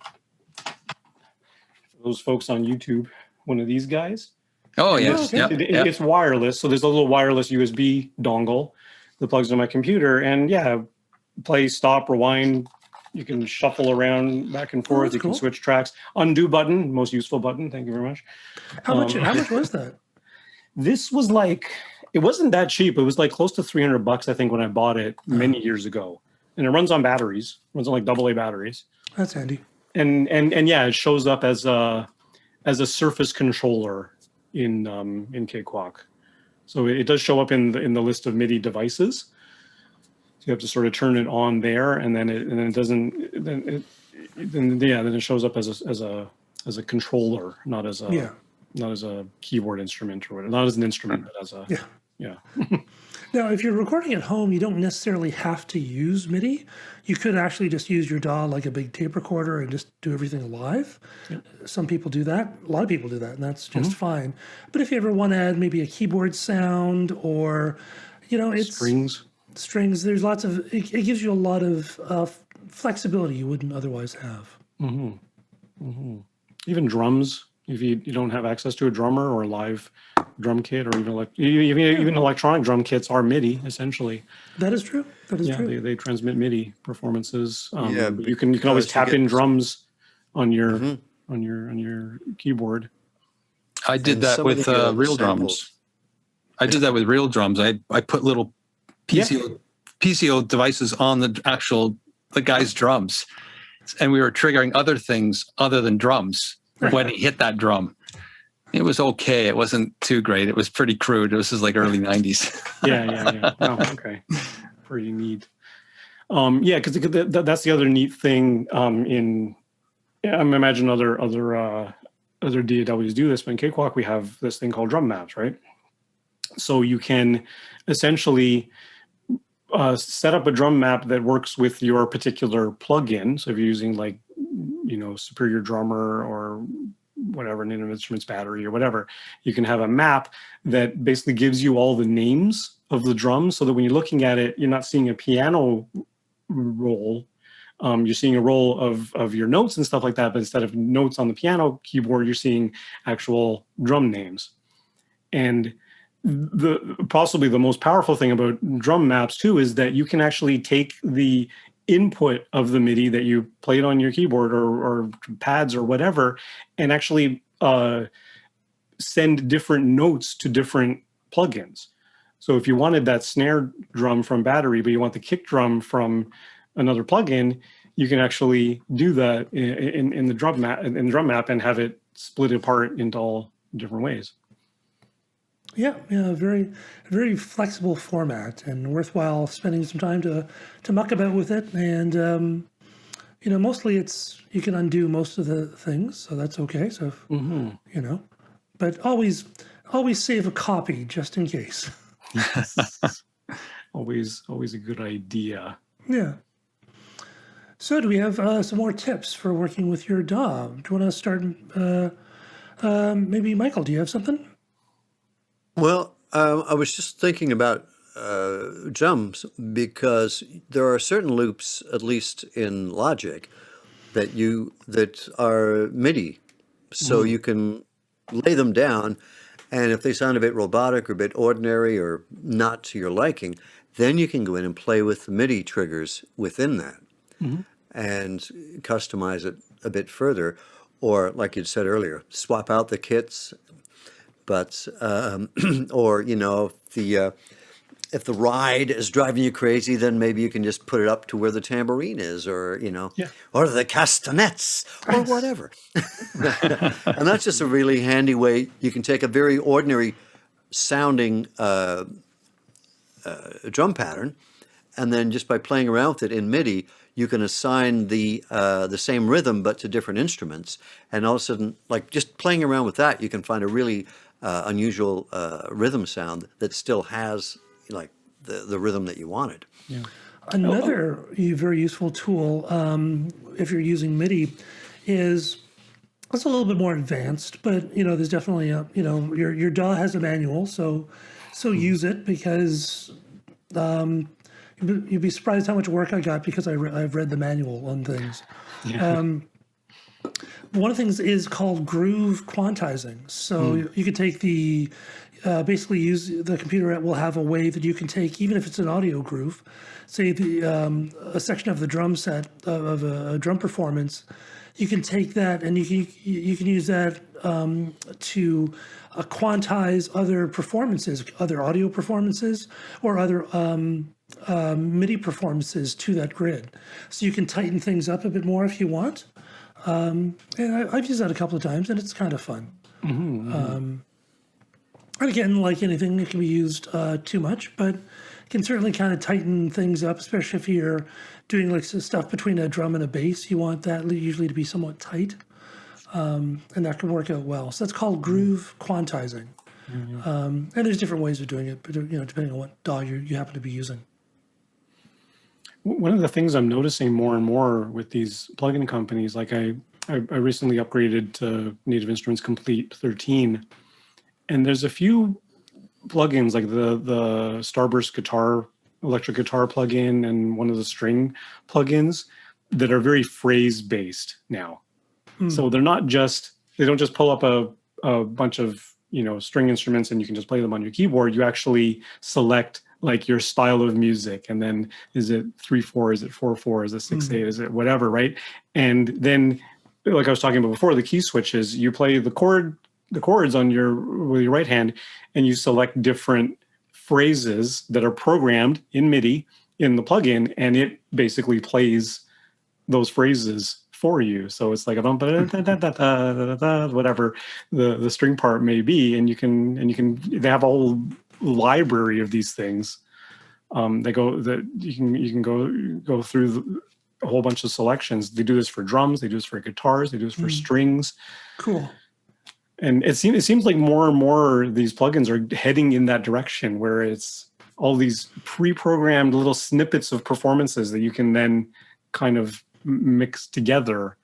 those folks on YouTube, one of these guys. Oh, yes. It's wireless. So there's a little wireless USB dongle that plugs into my computer. And play, stop, rewind. You can shuffle around back and forth. You can switch tracks. Undo button, most useful button. Thank you very much. How much was that? This was like, it wasn't that cheap. It was like close to $300, I think, when I bought it many years ago. And it runs on batteries. It runs on like AA batteries. That's handy. And yeah, it shows up as a Surface controller in Cakewalk. So it does show up in the list of MIDI devices. So you have to sort of turn it on there, and then it doesn't. Then it shows up as a controller, not as a keyboard instrument or whatever. Not as an instrument, but as a Now, if you're recording at home, you don't necessarily have to use MIDI. You could actually just use your DAW like a big tape recorder and just do everything live. Yep. Some people do that. A lot of people do that, and that's just fine. But if you ever want to add maybe a keyboard sound or, you know, it's strings. There's lots of. It gives you a lot of flexibility you wouldn't otherwise have. Even drums. If you don't have access to a drummer or a live drum kit, or even electronic drum kits are MIDI essentially. That is true. That is true. They transmit MIDI performances. You can always tap in drums on your keyboard. I did that with real drums. I did that with real drums. I put little PCO devices on the guy's drums, and we were triggering other things other than drums when he hit that drum. It was okay. It wasn't too great. It was pretty crude. This is like early 90s. Yeah. Oh, okay. Pretty neat. Because that's the other neat thing. I imagine other other DAWs do this, but in Cakewalk we have this thing called drum maps, right? So you can essentially set up a drum map that works with your particular plugin. So if you're using like, Superior Drummer or whatever, Native Instruments Battery or whatever, you can have a map that basically gives you all the names of the drums, so that when you're looking at it, you're not seeing a piano roll. You're seeing a roll of your notes and stuff like that, but instead of notes on the piano keyboard, you're seeing actual drum names. And possibly the most powerful thing about drum maps too is that you can actually take the input of the MIDI that you played on your keyboard or pads or whatever, and actually send different notes to different plugins. So if you wanted that snare drum from Battery, but you want the kick drum from another plugin, you can actually do that in the drum map and have it split apart into all different ways. Yeah, very, very flexible format, and worthwhile spending some time to muck about with it. And mostly you can undo most of the things, so that's okay. So but always save a copy just in case. always a good idea. Yeah. So do we have some more tips for working with your DAW? Do you want to start? Maybe Michael, do you have something? Well, I was just thinking about drums, because there are certain loops, at least in Logic, that are MIDI, so you can lay them down, and if they sound a bit robotic or a bit ordinary or not to your liking, then you can go in and play with the MIDI triggers within that and customize it a bit further, or like you said earlier, swap out the kits. But or if the ride is driving you crazy, then maybe you can just put it up to where the tambourine is, or or the castanets, or whatever. And that's just a really handy way. You can take a very ordinary sounding drum pattern, and then just by playing around with it in MIDI, you can assign the same rhythm but to different instruments, and all of a sudden, like just playing around with that, you can find a really unusual rhythm sound that still has like the rhythm that you wanted. Yeah. Another very useful tool, if you're using MIDI, it's a little bit more advanced, but there's definitely your DAW has a manual, so use it, because you'd be surprised how much work I got because I've read the manual on things. Yeah. One of the things is called groove quantizing. So you could take basically use the computer will have a way that you can take, even if it's an audio groove, say a section of the drum set of a drum performance, you can take that and you can use that to quantize other performances, other audio performances, or other MIDI performances to that grid. So you can tighten things up a bit more if you want. And I've used that a couple of times, and it's kind of fun. And again, like anything, it can be used too much, but can certainly kind of tighten things up, especially if you're doing like some stuff between a drum and a bass. You want that usually to be somewhat tight, and that can work out well. So that's called groove quantizing. And there's different ways of doing it, but depending on what DAW you happen to be using. One of the things I'm noticing more and more with these plugin companies, like I recently upgraded to Native Instruments Complete 13, and there's a few plugins like the Starburst guitar, electric guitar plugin, and one of the string plugins that are very phrase based now. So they don't just pull up a bunch of string instruments and you can just play them on your keyboard. You actually select like your style of music, and then is it 3/4, is it 4/4, is it 6/8, is it whatever, right? And then, like I was talking about before, the key switches, you play the chords on with your right hand, and you select different phrases that are programmed in MIDI in the plugin, and it basically plays those phrases for you. So it's like a whatever the string part may be, and they have a whole library of these things. You can go through a whole bunch of selections. They do this for drums, they do this for guitars, they do this for strings. Cool. And it seems like more and more these plugins are heading in that direction, where it's all these pre-programmed little snippets of performances that you can then kind of mix together.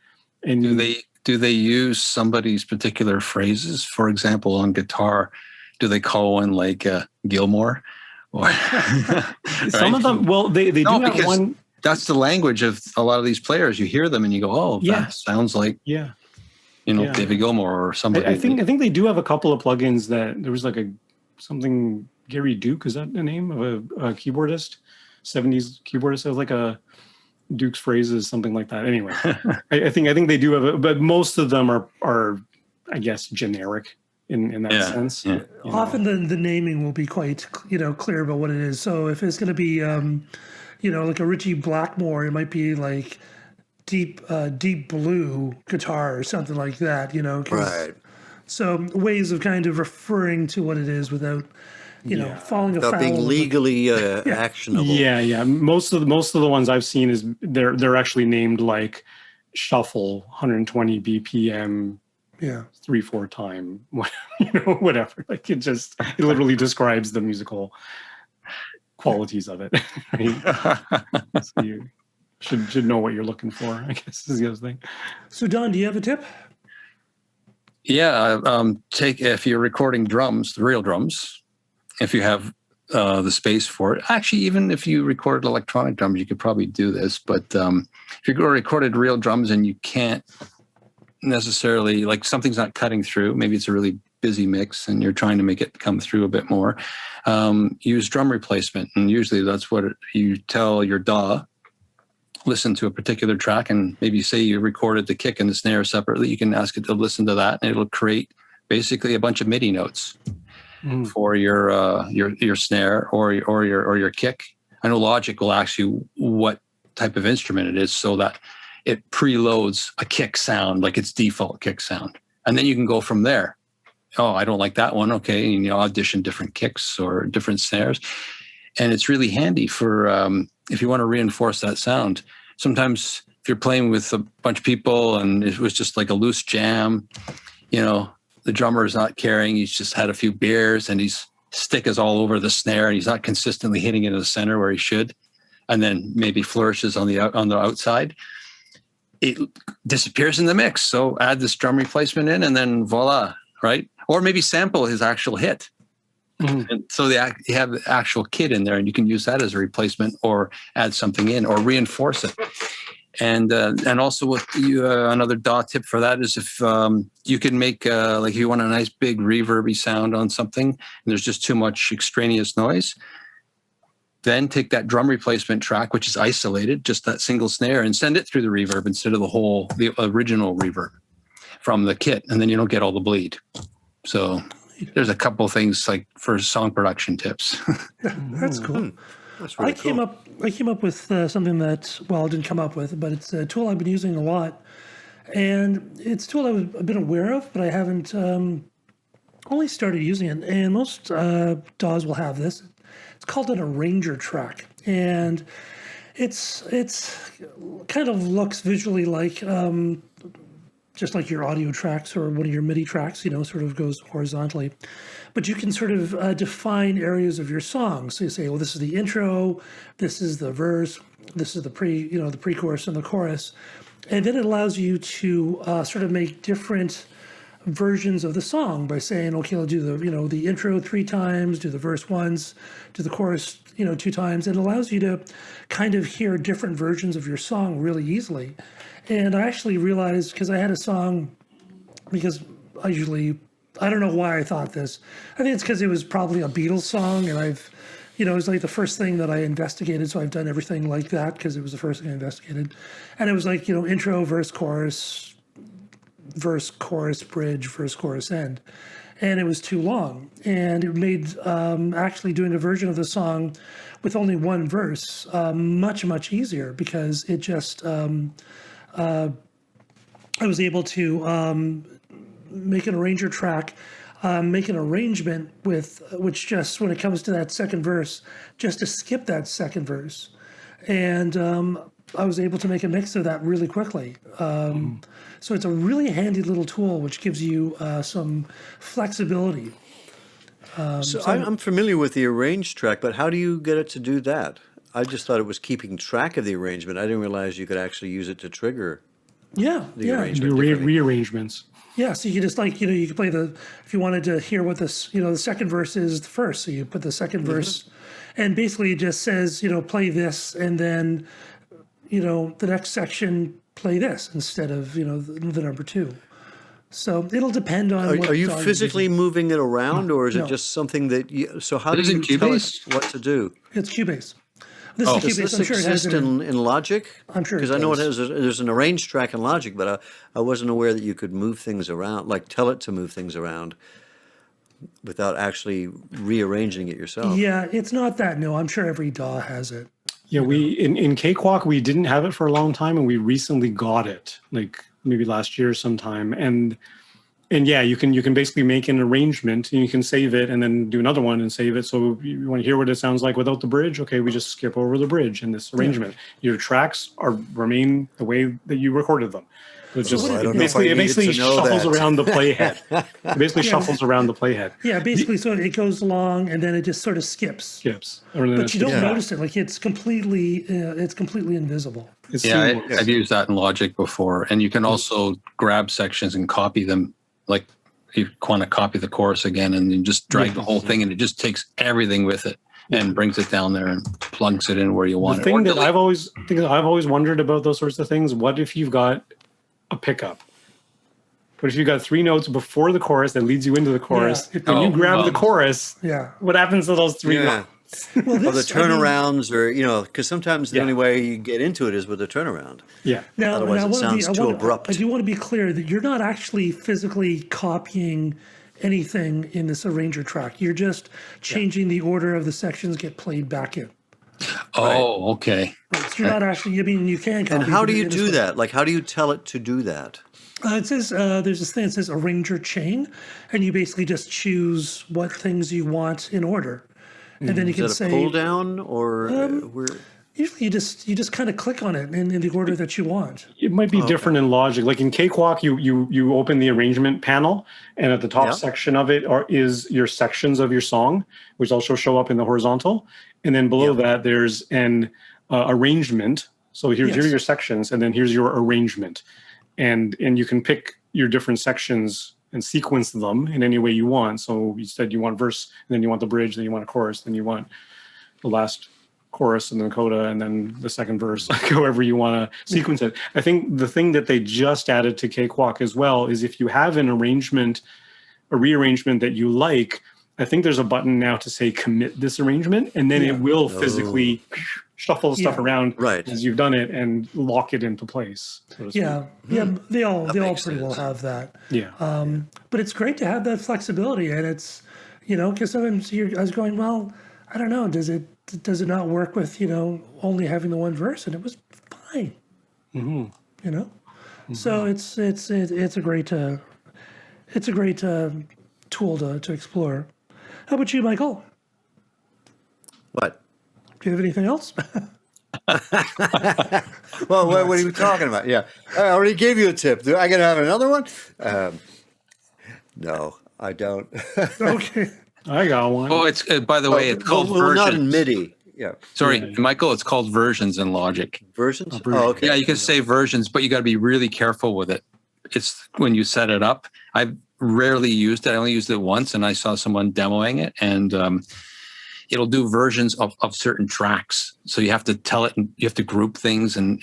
And Do they use somebody's particular phrases? For example, on guitar, do they call one like Gilmore? Or some of them, well, they do have one. That's the language of a lot of these players. You hear them and you go, "Oh, that sounds like David Gilmour or somebody." I think they do have a couple of plugins that there was like something Gary Duke, is that the name of a keyboardist, 70s keyboardist? It was like a Duke's Phrases, something like that. Anyway, I think they do have it, but most of them are I guess generic in that sense. Yeah. Often the naming will be quite clear about what it is. So if it's going to be like a Richie Blackmore, it might be like deep blue guitar or something like that. Right. So ways of kind of referring to what it is without falling afoul. Without being legally actionable. Yeah. Most of the ones I've seen is they're actually named like shuffle 120 BPM. 3/4 time, whatever. Like it literally describes the musical qualities of it. So you should know what you're looking for, I guess, is the other thing. So Don, do you have a tip? Yeah, if you're recording drums, the real drums, if you have the space for it. Actually, even if you recorded electronic drums, you could probably do this. But if you recorded real drums and you can't necessarily, like something's not cutting through, maybe it's a really busy mix and you're trying to make it come through a bit more, use drum replacement. And usually that's what you tell your DAW, listen to a particular track, and maybe say you recorded the kick and the snare separately. You can ask it to listen to that and it'll create basically a bunch of MIDI notes for your snare or your kick. I know Logic will ask you what type of instrument it is, so that it preloads a kick sound, like its default kick sound. And then you can go from there. Oh, I don't like that one. Okay. And audition different kicks or different snares. And it's really handy for, if you want to reinforce that sound. Sometimes if you're playing with a bunch of people and it was just like a loose jam, the drummer is not caring. He's just had a few beers and his stick is all over the snare and he's not consistently hitting it in the center where he should. And then maybe flourishes on the outside. It disappears in the mix. So add this drum replacement in and then voila, right? Or maybe sample his actual hit. And so you have the actual kit in there and you can use that as a replacement or add something in or reinforce it. And also with another DAW tip for that is if you can make, like if you want a nice big reverby sound on something and there's just too much extraneous noise, then take that drum replacement track, which is isolated, just that single snare, and send it through the reverb instead of the original reverb from the kit. And then you don't get all the bleed. So there's a couple of things like for song production tips. That's cool. That's really cool. I came up with something that, I didn't come up with, but it's a tool I've been using a lot. And it's a tool I've been aware of, but I haven't only started using it. And most DAWs will have this. It's called an arranger track, and it's kind of looks visually like just like your audio tracks or one of your MIDI tracks, sort of goes horizontally. But you can sort of define areas of your song. So you say, well, this is the intro, this is the verse, this is the pre-chorus and the chorus, and then it allows you to sort of make different versions of the song by saying, okay, I'll do the intro 3 times, do the verse once, do the chorus 2 times. It allows you to kind of hear different versions of your song really easily. And I actually realized, because I had a song, because I don't know why I thought this. I think it's because it was probably a Beatles song, and it was like the first thing that I investigated, so I've done everything like that because it was the first thing I investigated. And it was like, intro, verse, chorus, bridge, verse, chorus, end. And it was too long. And it made actually doing a version of the song with only one verse much, much easier, because it just, I was able to make an arranger track, make an arrangement which just, when it comes to that second verse, just to skip that second verse. And I was able to make a mix of that really quickly. So it's a really handy little tool which gives you some flexibility. So I'm familiar with the arrange track, but how do you get it to do that? I just thought it was keeping track of the arrangement. I didn't realize you could actually use it to trigger Yeah, the yeah. arrangement. Do differently. rearrangements. Yeah, so you can just you could play if you wanted to hear what this, the second verse is the first, so you put the second verse, and basically it just says, play this, and then, the next section, play this instead of, the number 2. So it'll depend on what Are you DAW you're physically using. moving it around, or is No. it just something that you, so how do Is it you tell it Cubase? what to do? It's Cubase. This Oh. is Does Cubase. this I'm sure it has exist it in. in Logic? I'm sure it Because I know does. there's an arrange track in Logic, but I wasn't aware that you could move things around, like tell it to move things around without actually rearranging it yourself. Yeah, it's not that new. I'm sure every DAW has it. Yeah, we in Cakewalk we didn't have it for a long time, and we recently got it, like maybe last year sometime. And yeah, you can basically make an arrangement, and you can save it, and then do another one and save it. So you want to hear what it sounds like without the bridge? Okay, we just skip over the bridge in this arrangement. Your tracks remain the way that you recorded them. So it just I don't know if I it needed basically to know shuffles that. around the playhead. It basically shuffles around the playhead. Yeah, basically, so it goes along and then it just sort of skips. Skips. But you don't Yeah. notice it. Like it's completely invisible. It's Yeah, seamless. I've used that in Logic before. And you can also grab sections and copy them. Like you want to copy the chorus again and then just drag the whole thing, and it just takes everything with it and brings it down there and plugs it in where you want The it. thing Or that delete- I've always wondered about those sorts of things, what if you've got a pickup? What if you've got 3 notes before the chorus that leads you into the chorus? Yeah. When you grab the chorus, Yeah. what happens to those 3 Yeah. notes? Well, Or the this, I mean, turnarounds, or because sometimes the Yeah. only way you get into it is with a turnaround. Yeah. now, Otherwise now, I it wanna sounds too abrupt. I do want to be clear that you're not actually physically copying anything in this arranger track. You're just changing the order of the sections get played back in. Oh, okay. Right? So you're not actually. I mean, you can copy. And how do but you it is do like- that? Like, how do you tell it to do that? It says there's this thing that says arranger chain, and you basically just choose what things you want in order, and then you can Is that a say. pull down, or where? Usually, you just kind of click on it in the order that you want. It might be different in Logic. Like in Cakewalk, you open the arrangement panel, and at the top Yeah. section of it is your sections of your song, which also show up in the horizontal. And then below that, there's an arrangement. So here are your sections, and then here's your arrangement. And you can pick your different sections and sequence them in any way you want. So you said you want verse, and then you want the bridge, then you want a chorus, then you want the last chorus and the coda, and then the second verse, like however you want to sequence it. I think the thing that they just added to Cakewalk as well is if you have an arrangement, a rearrangement that you like, I think there's a button now to say commit this arrangement, and then it will physically shuffle stuff around Right. as you've done it and lock it into place. So to speak. Yeah, they all makes pretty well sense. have that. Yeah. But it's great to have that flexibility, and it's because sometimes I was going, well, I don't know, does it not work with only having the one verse, and it was fine. So it's a great tool to explore. How about you, Michael? What? Do you have anything else? Well, what are you talking about? Yeah, I already gave you a tip. Do I gotta have another one? No, I don't. Okay. I got one. Oh, it's by the way, it's called well, not in versions. MIDI. Yeah, Sorry, Michael, it's called versions in Logic. versions. Oh, okay. Yeah, you can say versions, but you got to be really careful with it. It's when you set it up. I've rarely used it. I only used it once, and I saw someone demoing it, and it'll do versions of certain tracks. So you have to tell it, and you have to group things, and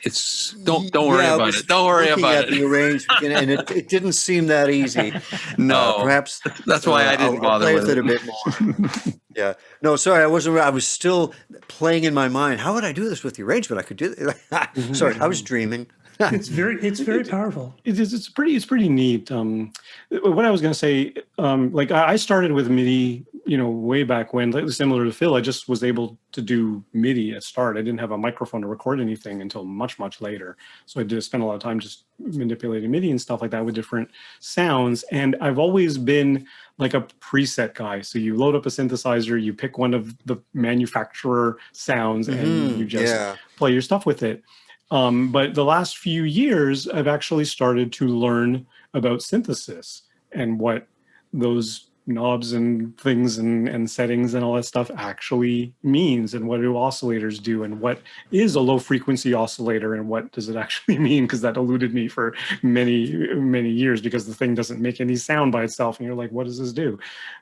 it's don't worry Yeah, I about was it. Don't worry looking about at it. the arrangement, and it didn't seem that easy. No, Perhaps that's why I didn't I'll bother play with with it it. a bit more. Yeah. No, sorry, I wasn't. I was still playing in my mind. How would I do this with the arrangement? I could do this. Sorry, I was dreaming. It's very powerful. It's pretty neat. What I was going to say, like I started with MIDI, way back when, like, similar to Phil, I just was able to do MIDI at start. I didn't have a microphone to record anything until much, much later. So I did spend a lot of time just manipulating MIDI and stuff like that with different sounds. And I've always been like a preset guy. So you load up a synthesizer, you pick one of the manufacturer sounds, and you just play your stuff with it. But the last few years, I've actually started to learn about synthesis and what those knobs and things and settings and all that stuff actually means, and what do oscillators do, and what is a low frequency oscillator, and what does it actually mean, because that eluded me for many years, because the thing doesn't make any sound by itself, and you're like, what does this do?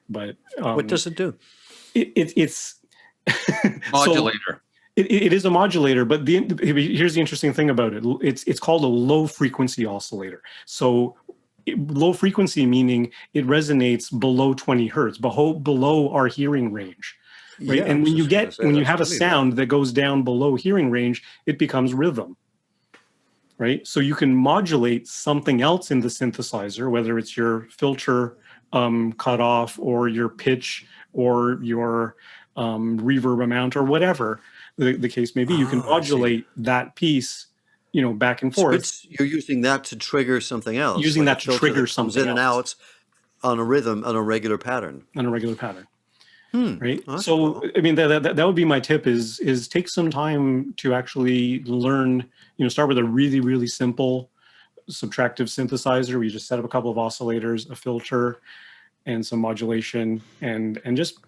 But what does it do? It's modulator. It is a modulator, but here's the interesting thing about it. It's called a low frequency oscillator. So low frequency meaning it resonates below 20 hertz, below our hearing range, right? Yeah, and when you have a sound that goes down below hearing range, it becomes rhythm, right? So you can modulate something else in the synthesizer, whether it's your filter cutoff, or your pitch, or your reverb amount, or whatever the case may be. You can modulate that piece, back and forth. So you're using that to trigger something else. Using like that to trigger that comes something in and else. out on a rhythm, on a regular pattern. Right. That's So, cool. I mean, that would be my tip is take some time to actually learn, start with a really, really simple subtractive synthesizer where you just set up a couple of oscillators, a filter, and some modulation, and just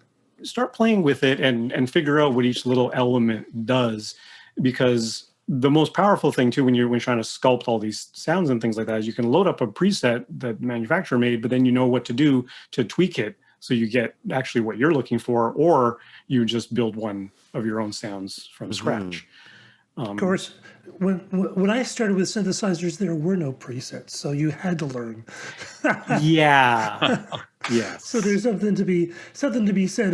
start playing with it and figure out what each little element does. Because the most powerful thing too, when you're trying to sculpt all these sounds and things like that, is you can load up a preset that the manufacturer made, but then you know what to do to tweak it so you get actually what you're looking for, or you just build one of your own sounds from scratch. Of course, when I started with synthesizers, there were no presets, so you had to learn. Yeah. Yes. So there's something to be said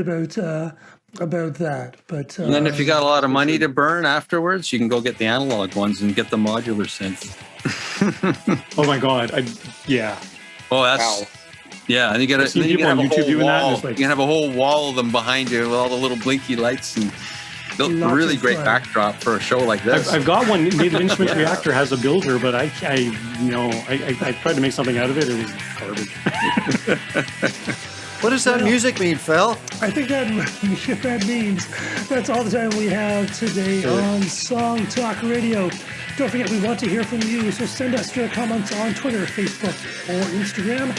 about that. But And then if you got a lot of money to burn afterwards, you can go get the analog ones and get the modular synth. Oh my God. Yeah. Oh, that's yeah. And you get seen people on YouTube doing that, and wall. it's like- You can have a whole wall of them behind you with all the little blinky lights, and built a Lots really of great fun. backdrop for a show like this. I've got one. Native Instruments Reactor has a builder, but I tried to make something out of it. It was garbage. What does that music mean, Phil? I think that means that's all the time we have today on Song Talk Radio. Don't forget, we want to hear from you, so send us your comments on Twitter, Facebook, or Instagram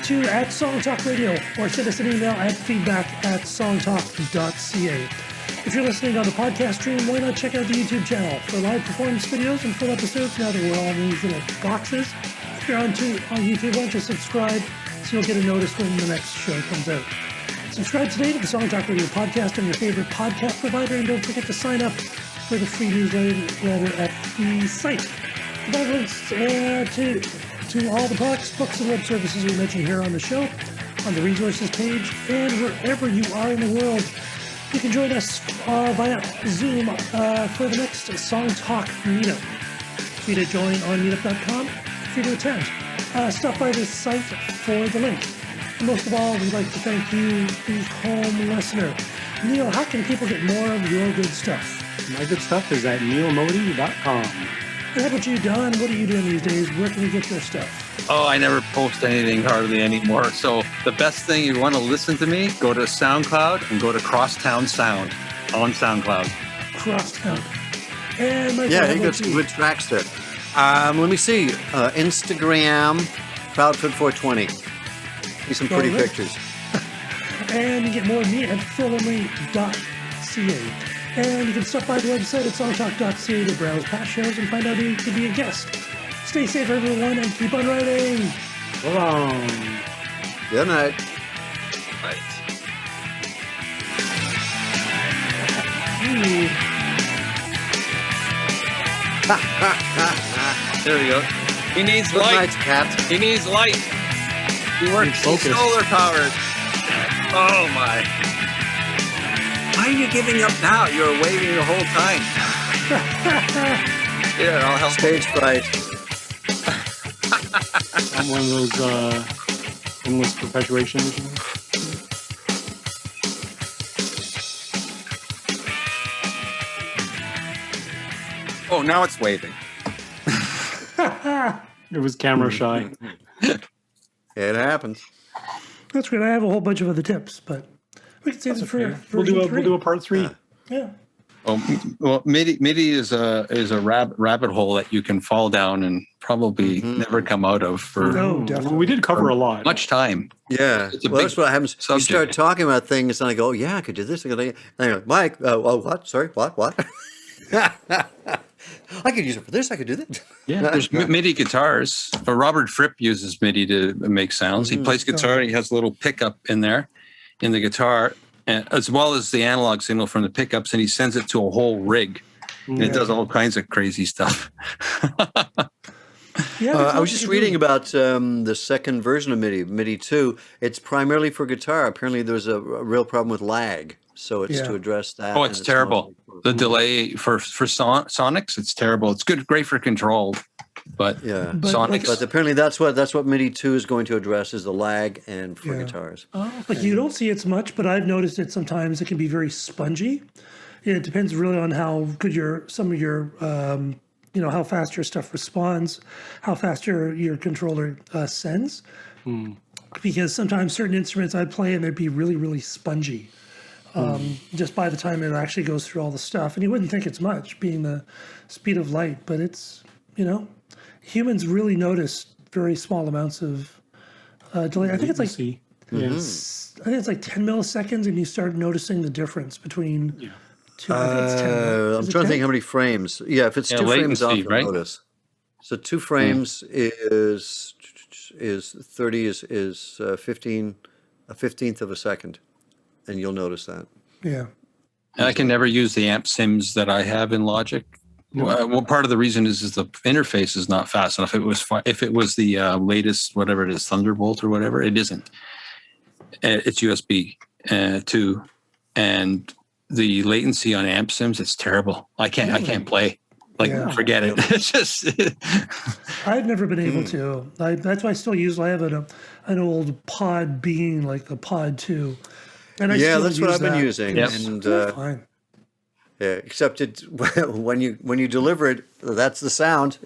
to @SongTalkRadio, or send us an email at feedback@songtalk.ca. If you're listening on the podcast stream, why not check out the YouTube channel for live performance videos and full episodes now that we're all in these little boxes. If you're on YouTube, why don't you subscribe so you'll get a notice when the next show comes out. Subscribe today to the Song Talk Radio podcast on your favorite podcast provider, and don't forget to sign up for the free newsletter at the site. Provide links to all the products, books, and web services we mentioned here on the show, on the resources page, and wherever you are in the world. You can join us via Zoom for the next Song Talk meetup. Free to join on meetup.com, free to attend. Stop by the site for the link. And most of all, we'd like to thank you, the home listener. Neil, how can people get more of your good stuff? My good stuff is at neilmodi.com. And how about you, Don? What are you doing these days? Where can we get your stuff? Oh, I never post anything hardly anymore. So the best thing, you want to listen to me, go to SoundCloud and go to Crosstown Sound on SoundCloud. Crosstown. And my Yeah, friend, he got some good tracks there. Let me see. Instagram, Proudfoot420. See some pretty Alright. pictures. And you get more of me at philemary.ca. And you can stop by the website at songtalk.ca to browse past shows and find out who could be a guest. Stay safe, everyone, and keep on writing. So long. Good night. Right. There we go. He needs Good light. night, Cat. He needs light. He works Focus. solar powered. Oh my. Why are you giving up now? You were waiting the whole time. Here, I'll help. Stage fright. I'm one of those endless perpetuation machines. Oh, now it's waving. It was camera shy. It happens. That's great. I have a whole bunch of other tips, but we can save it for We'll version do a part 3. Yeah. Well, MIDI is a rabbit hole that you can fall down and probably never come out of for No, definitely. Well, we did cover a lot. much time. Yeah, It's a well, big that's what happens. You subject. start talking about things, and I go, "Oh, yeah, I could do this." I could do that. And I go, Mike, oh, what? Sorry, what? I could use it for this. I could do that. Yeah. There's MIDI guitars. Robert Fripp uses MIDI to make sounds. He plays guitar. He has a little pickup in there, in the guitar, as well as the analog signal from the pickups, and he sends it to a whole rig. And it does all kinds of crazy stuff. Yeah, I was just reading about the second version of MIDI 2. It's primarily for guitar. Apparently, there's a real problem with lag, so it's to address that. Oh, and it's terrible. The delay for sonics, it's terrible. It's great for control, but Yeah, sonics. but apparently that's what MIDI 2 is going to address is the lag and for guitars. like you don't see it so much, but I've noticed it sometimes. It can be very spongy. It depends really on how good some of your how fast your stuff responds, how fast your controller sends. Because sometimes certain instruments I'd play and they'd be really, really spongy. Just by the time it actually goes through all the stuff. And you wouldn't think it's much, being the speed of light, but it's, humans really notice very small amounts of delay. I think it's like, I think it's like 10 milliseconds, and you start noticing the difference between two. I think it's 10. I'm trying to think how many frames. Yeah, if it's 2 frames off, you'll notice. So 2 frames is 30 is 15, a 15th of a second, and you'll notice that. Yeah. And I can never use the amp sims that I have in Logic. Well, part of the reason is the interface is not fast enough. If it was the latest, whatever it is, Thunderbolt or whatever, it isn't. It's USB 2, and the latency on amp sims, it's terrible. I can't play. Forget it. It's just. I've never been able to. That's why I still use. I have an old Pod Being, like the Pod 2. And that's what I've been using. Yep. And fine. yeah, except when you deliver it, that's the sound.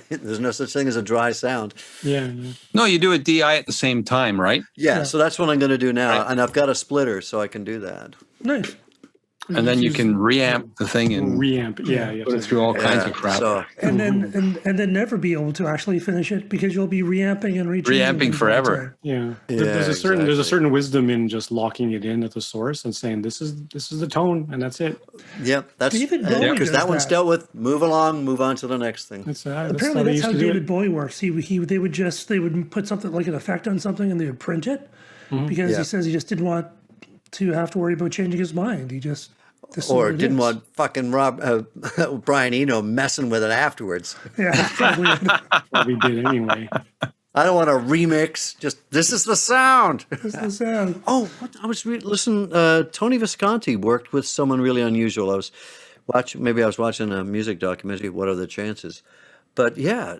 There's no such thing as a dry sound. Yeah. No, you do a DI at the same time, right? Yeah, so that's what I'm going to do now, and I've got a splitter, so I can do that. Nice. And then you can reamp the thing and Reamp. Yeah. put it through all kinds of crap. So, And then never be able to actually finish it because you'll be reamping and Reamping forever. Yeah. Yeah, There's a certain exactly. wisdom in just locking it in at the source and saying this is the tone and that's it. yep, that's David Bowie because does that one's that. dealt with. Move along, move on to the next thing. Apparently, that's how David Bowie works. They would put something like an effect on something and they would print it because he says he just didn't want to have to worry about changing his mind. He just Or didn't want fucking Brian Eno messing with it afterwards. Yeah, probably. Probably did anyway. I don't want a remix. Just this is the sound. This is the sound. Oh, I was listening. Tony Visconti worked with someone really unusual. I was watching a music documentary. What are the chances? But yeah,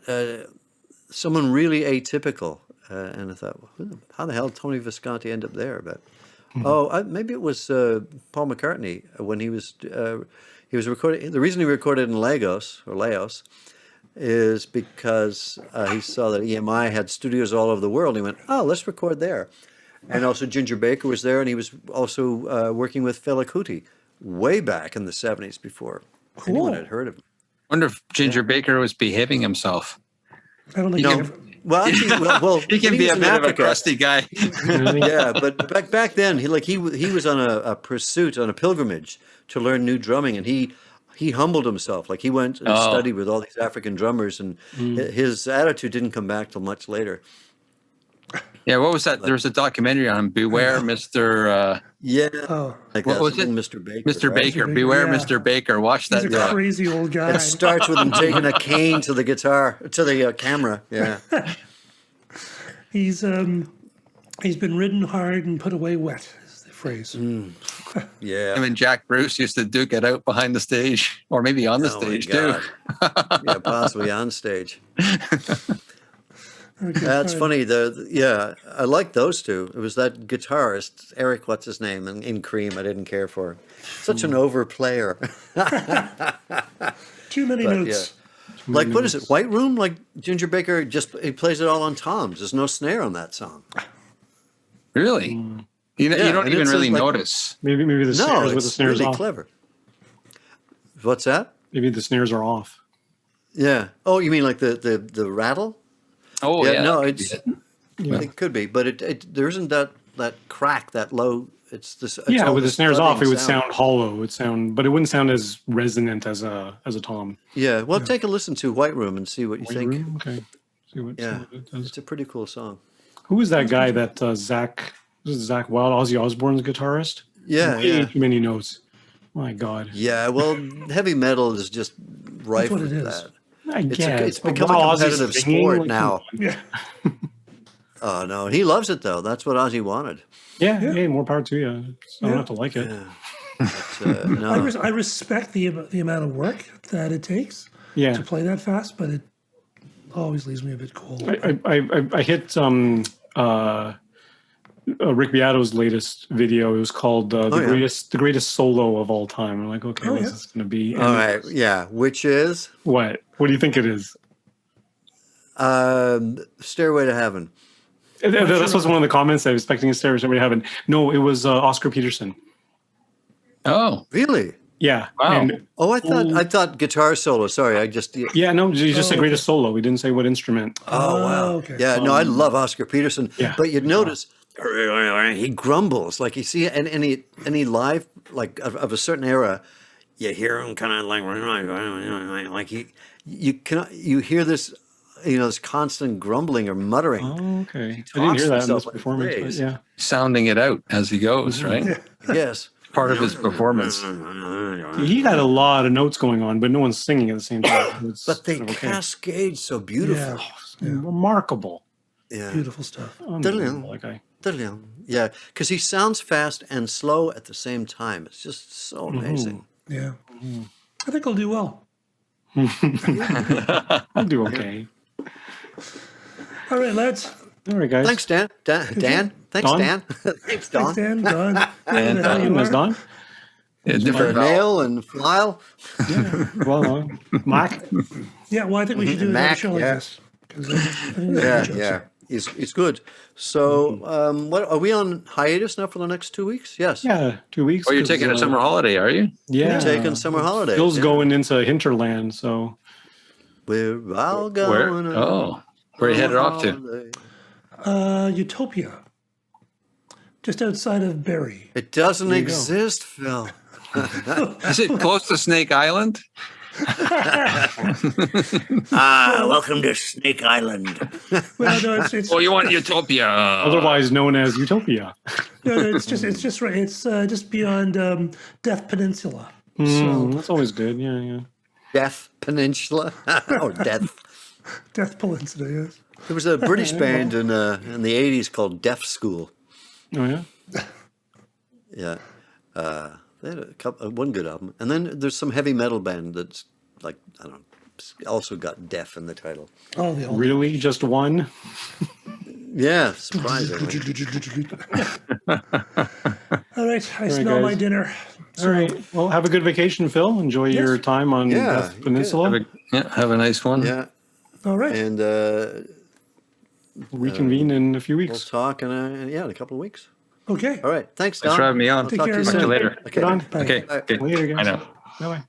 someone really atypical. And I thought, well, how the hell did Tony Visconti end up there? But maybe it was Paul McCartney when he was recording. The reason he recorded in Laos is because he saw that EMI had studios all over the world. He went, oh, let's record there. And also Ginger Baker was there, and he was also working with Fela Kuti way back in the 70s before anyone had heard of him. wonder if Ginger Baker was behaving himself. I don't think You know, well, actually, well, He can when be a was in bit of a Africa- crusty guy. Yeah, but back then, he was on a pursuit, on a pilgrimage to learn new drumming, and he humbled himself. Like he went and studied with all these African drummers, and his attitude didn't come back till much later. Yeah, what was that? There was a documentary on him. Beware, Mr. Yeah, Oh, like What that, was it? something Mr. Baker. Mr. right? Baker. Baker, Beware, yeah. Mr. Baker. Watch he's that. a crazy old guy. It starts with him taking a cane to the guitar, to the camera. Yeah. He's been ridden hard and put away wet, is the phrase. Yeah. Him and Jack Bruce used to duke it out behind the stage, or maybe on the Oh, my stage too. God. Yeah, possibly on stage. Okay, That's fine. funny. I like those two. It was that guitarist, Eric, what's his name, in Cream, I didn't care for. Such an overplayer. Too many But, notes. Like, what is it? White Room? Like Ginger Baker he plays it all on toms. There's no snare on that song. Really? You Yeah, don't and even it really says, like, notice. Maybe the No, snares with the it's snares really off. clever. What's that? Maybe the snares are off. Yeah. Oh, you mean like the rattle? Oh, yeah. No, that could be it's it. it could be, but it there isn't that crack, that low. It's this. It's Yeah, all with the this snares off, it thudding would sound hollow. It would sound, but it wouldn't sound as resonant as a tom. Yeah. Well, take a listen to White Room and see what you White think. Room? Okay. See what Yeah, it does. it's a pretty cool song. Who is that guy that Zach Wild, Ozzy Osbourne's guitarist? Yeah, Way yeah. too many notes. My God. Yeah, well, heavy metal is just rife what with it is. that. I guess. It's But become a while Ozzy's competitive singing, sport like, now. Yeah. Oh no, he loves it though. That's what Ozzy wanted. Yeah, hey, more power to you. I don't have to like it. Yeah. But, no. I respect the amount of work that it takes Yeah. to play that fast, but it always leaves me a bit cold. I hit Rick Beato's latest video. It was called the greatest solo of all time. I'm like, okay, what's this going to be? And All right, yeah. Which is what do you think it is? Stairway to Heaven. This was one of the comments. I was expecting a Stairway to Heaven. No, it was Oscar Peterson. Oh, Really? Yeah. Wow. And, Oh, I thought guitar solo. Sorry, I just. yeah, no, he just said greatest solo. We didn't say what instrument. Oh wow. okay. Yeah, no, I love Oscar Peterson. Yeah. But you'd notice he grumbles. Like you see any live like of a certain era, you hear him kind of like you hear this this constant grumbling or muttering. Oh, okay. I didn't talks hear that in himself this like performance, but praise. yeah. sounding it out as he goes, right? Yes. Part of his performance. He had a lot of notes going on, but no one's singing at the same time. It's But they kind of okay. cascade so beautifully. Remarkable. Yeah. Beautiful stuff. Unbelievable, that guy. Yeah, because he sounds fast and slow at the same time. It's just so amazing. Yeah. I think I'll do well. I'll do okay. All right, lads. All right, guys. Thanks, Dan. Dan. Thanks, Don? Dan. Thanks, Don. Thanks, Dan. Don. And, Wherever the hell you Nice, are. Don. Yeah, different vowel. Nail and file. Well, Mac. Yeah, well, I think we should do another Mac, show like yeah. this. 'Cause I think that's a good show. It's good. So, what are we on hiatus now for the next 2 weeks? Yes. Yeah, 2 weeks. Oh, you're 'cause, taking a summer holiday, are you? Yeah. Taking summer holidays. Bill's yeah. going into hinterland, so We're all Where? going. Oh, where are you headed off to? holiday. Utopia. Just outside of Barrie. It doesn't you go. exist, Phil. Is it close to Snake Island? Welcome to Snake Island. Well, no, it's Oh, you want Utopia? otherwise known as Utopia. it's just right. It's just beyond Death Peninsula. That's always good. Yeah, yeah. Death Peninsula. Or Death. Death Peninsula, yes. There was a British band in the 80s called Deaf School. Oh yeah. Yeah. They had one good album. And then there's some heavy metal band that's like, I don't know, also got deaf in the title. Oh, the old. Really, just one? Yeah, surprisingly. All right, I smell guys. my dinner. All right. Well, have a good vacation, Phil. Enjoy your time on Yeah, Death you Peninsula. Have a nice one. Yeah. All right. And Reconvene in a few we'll weeks. talk in a couple of weeks. Okay. All right. Thanks, Don. Thanks for having me on. I'll Take talk care, to you man. Talk to you soon. later. Okay. Don. Bye. Okay. Bye. Okay. Later, guys. I know. Bye-bye.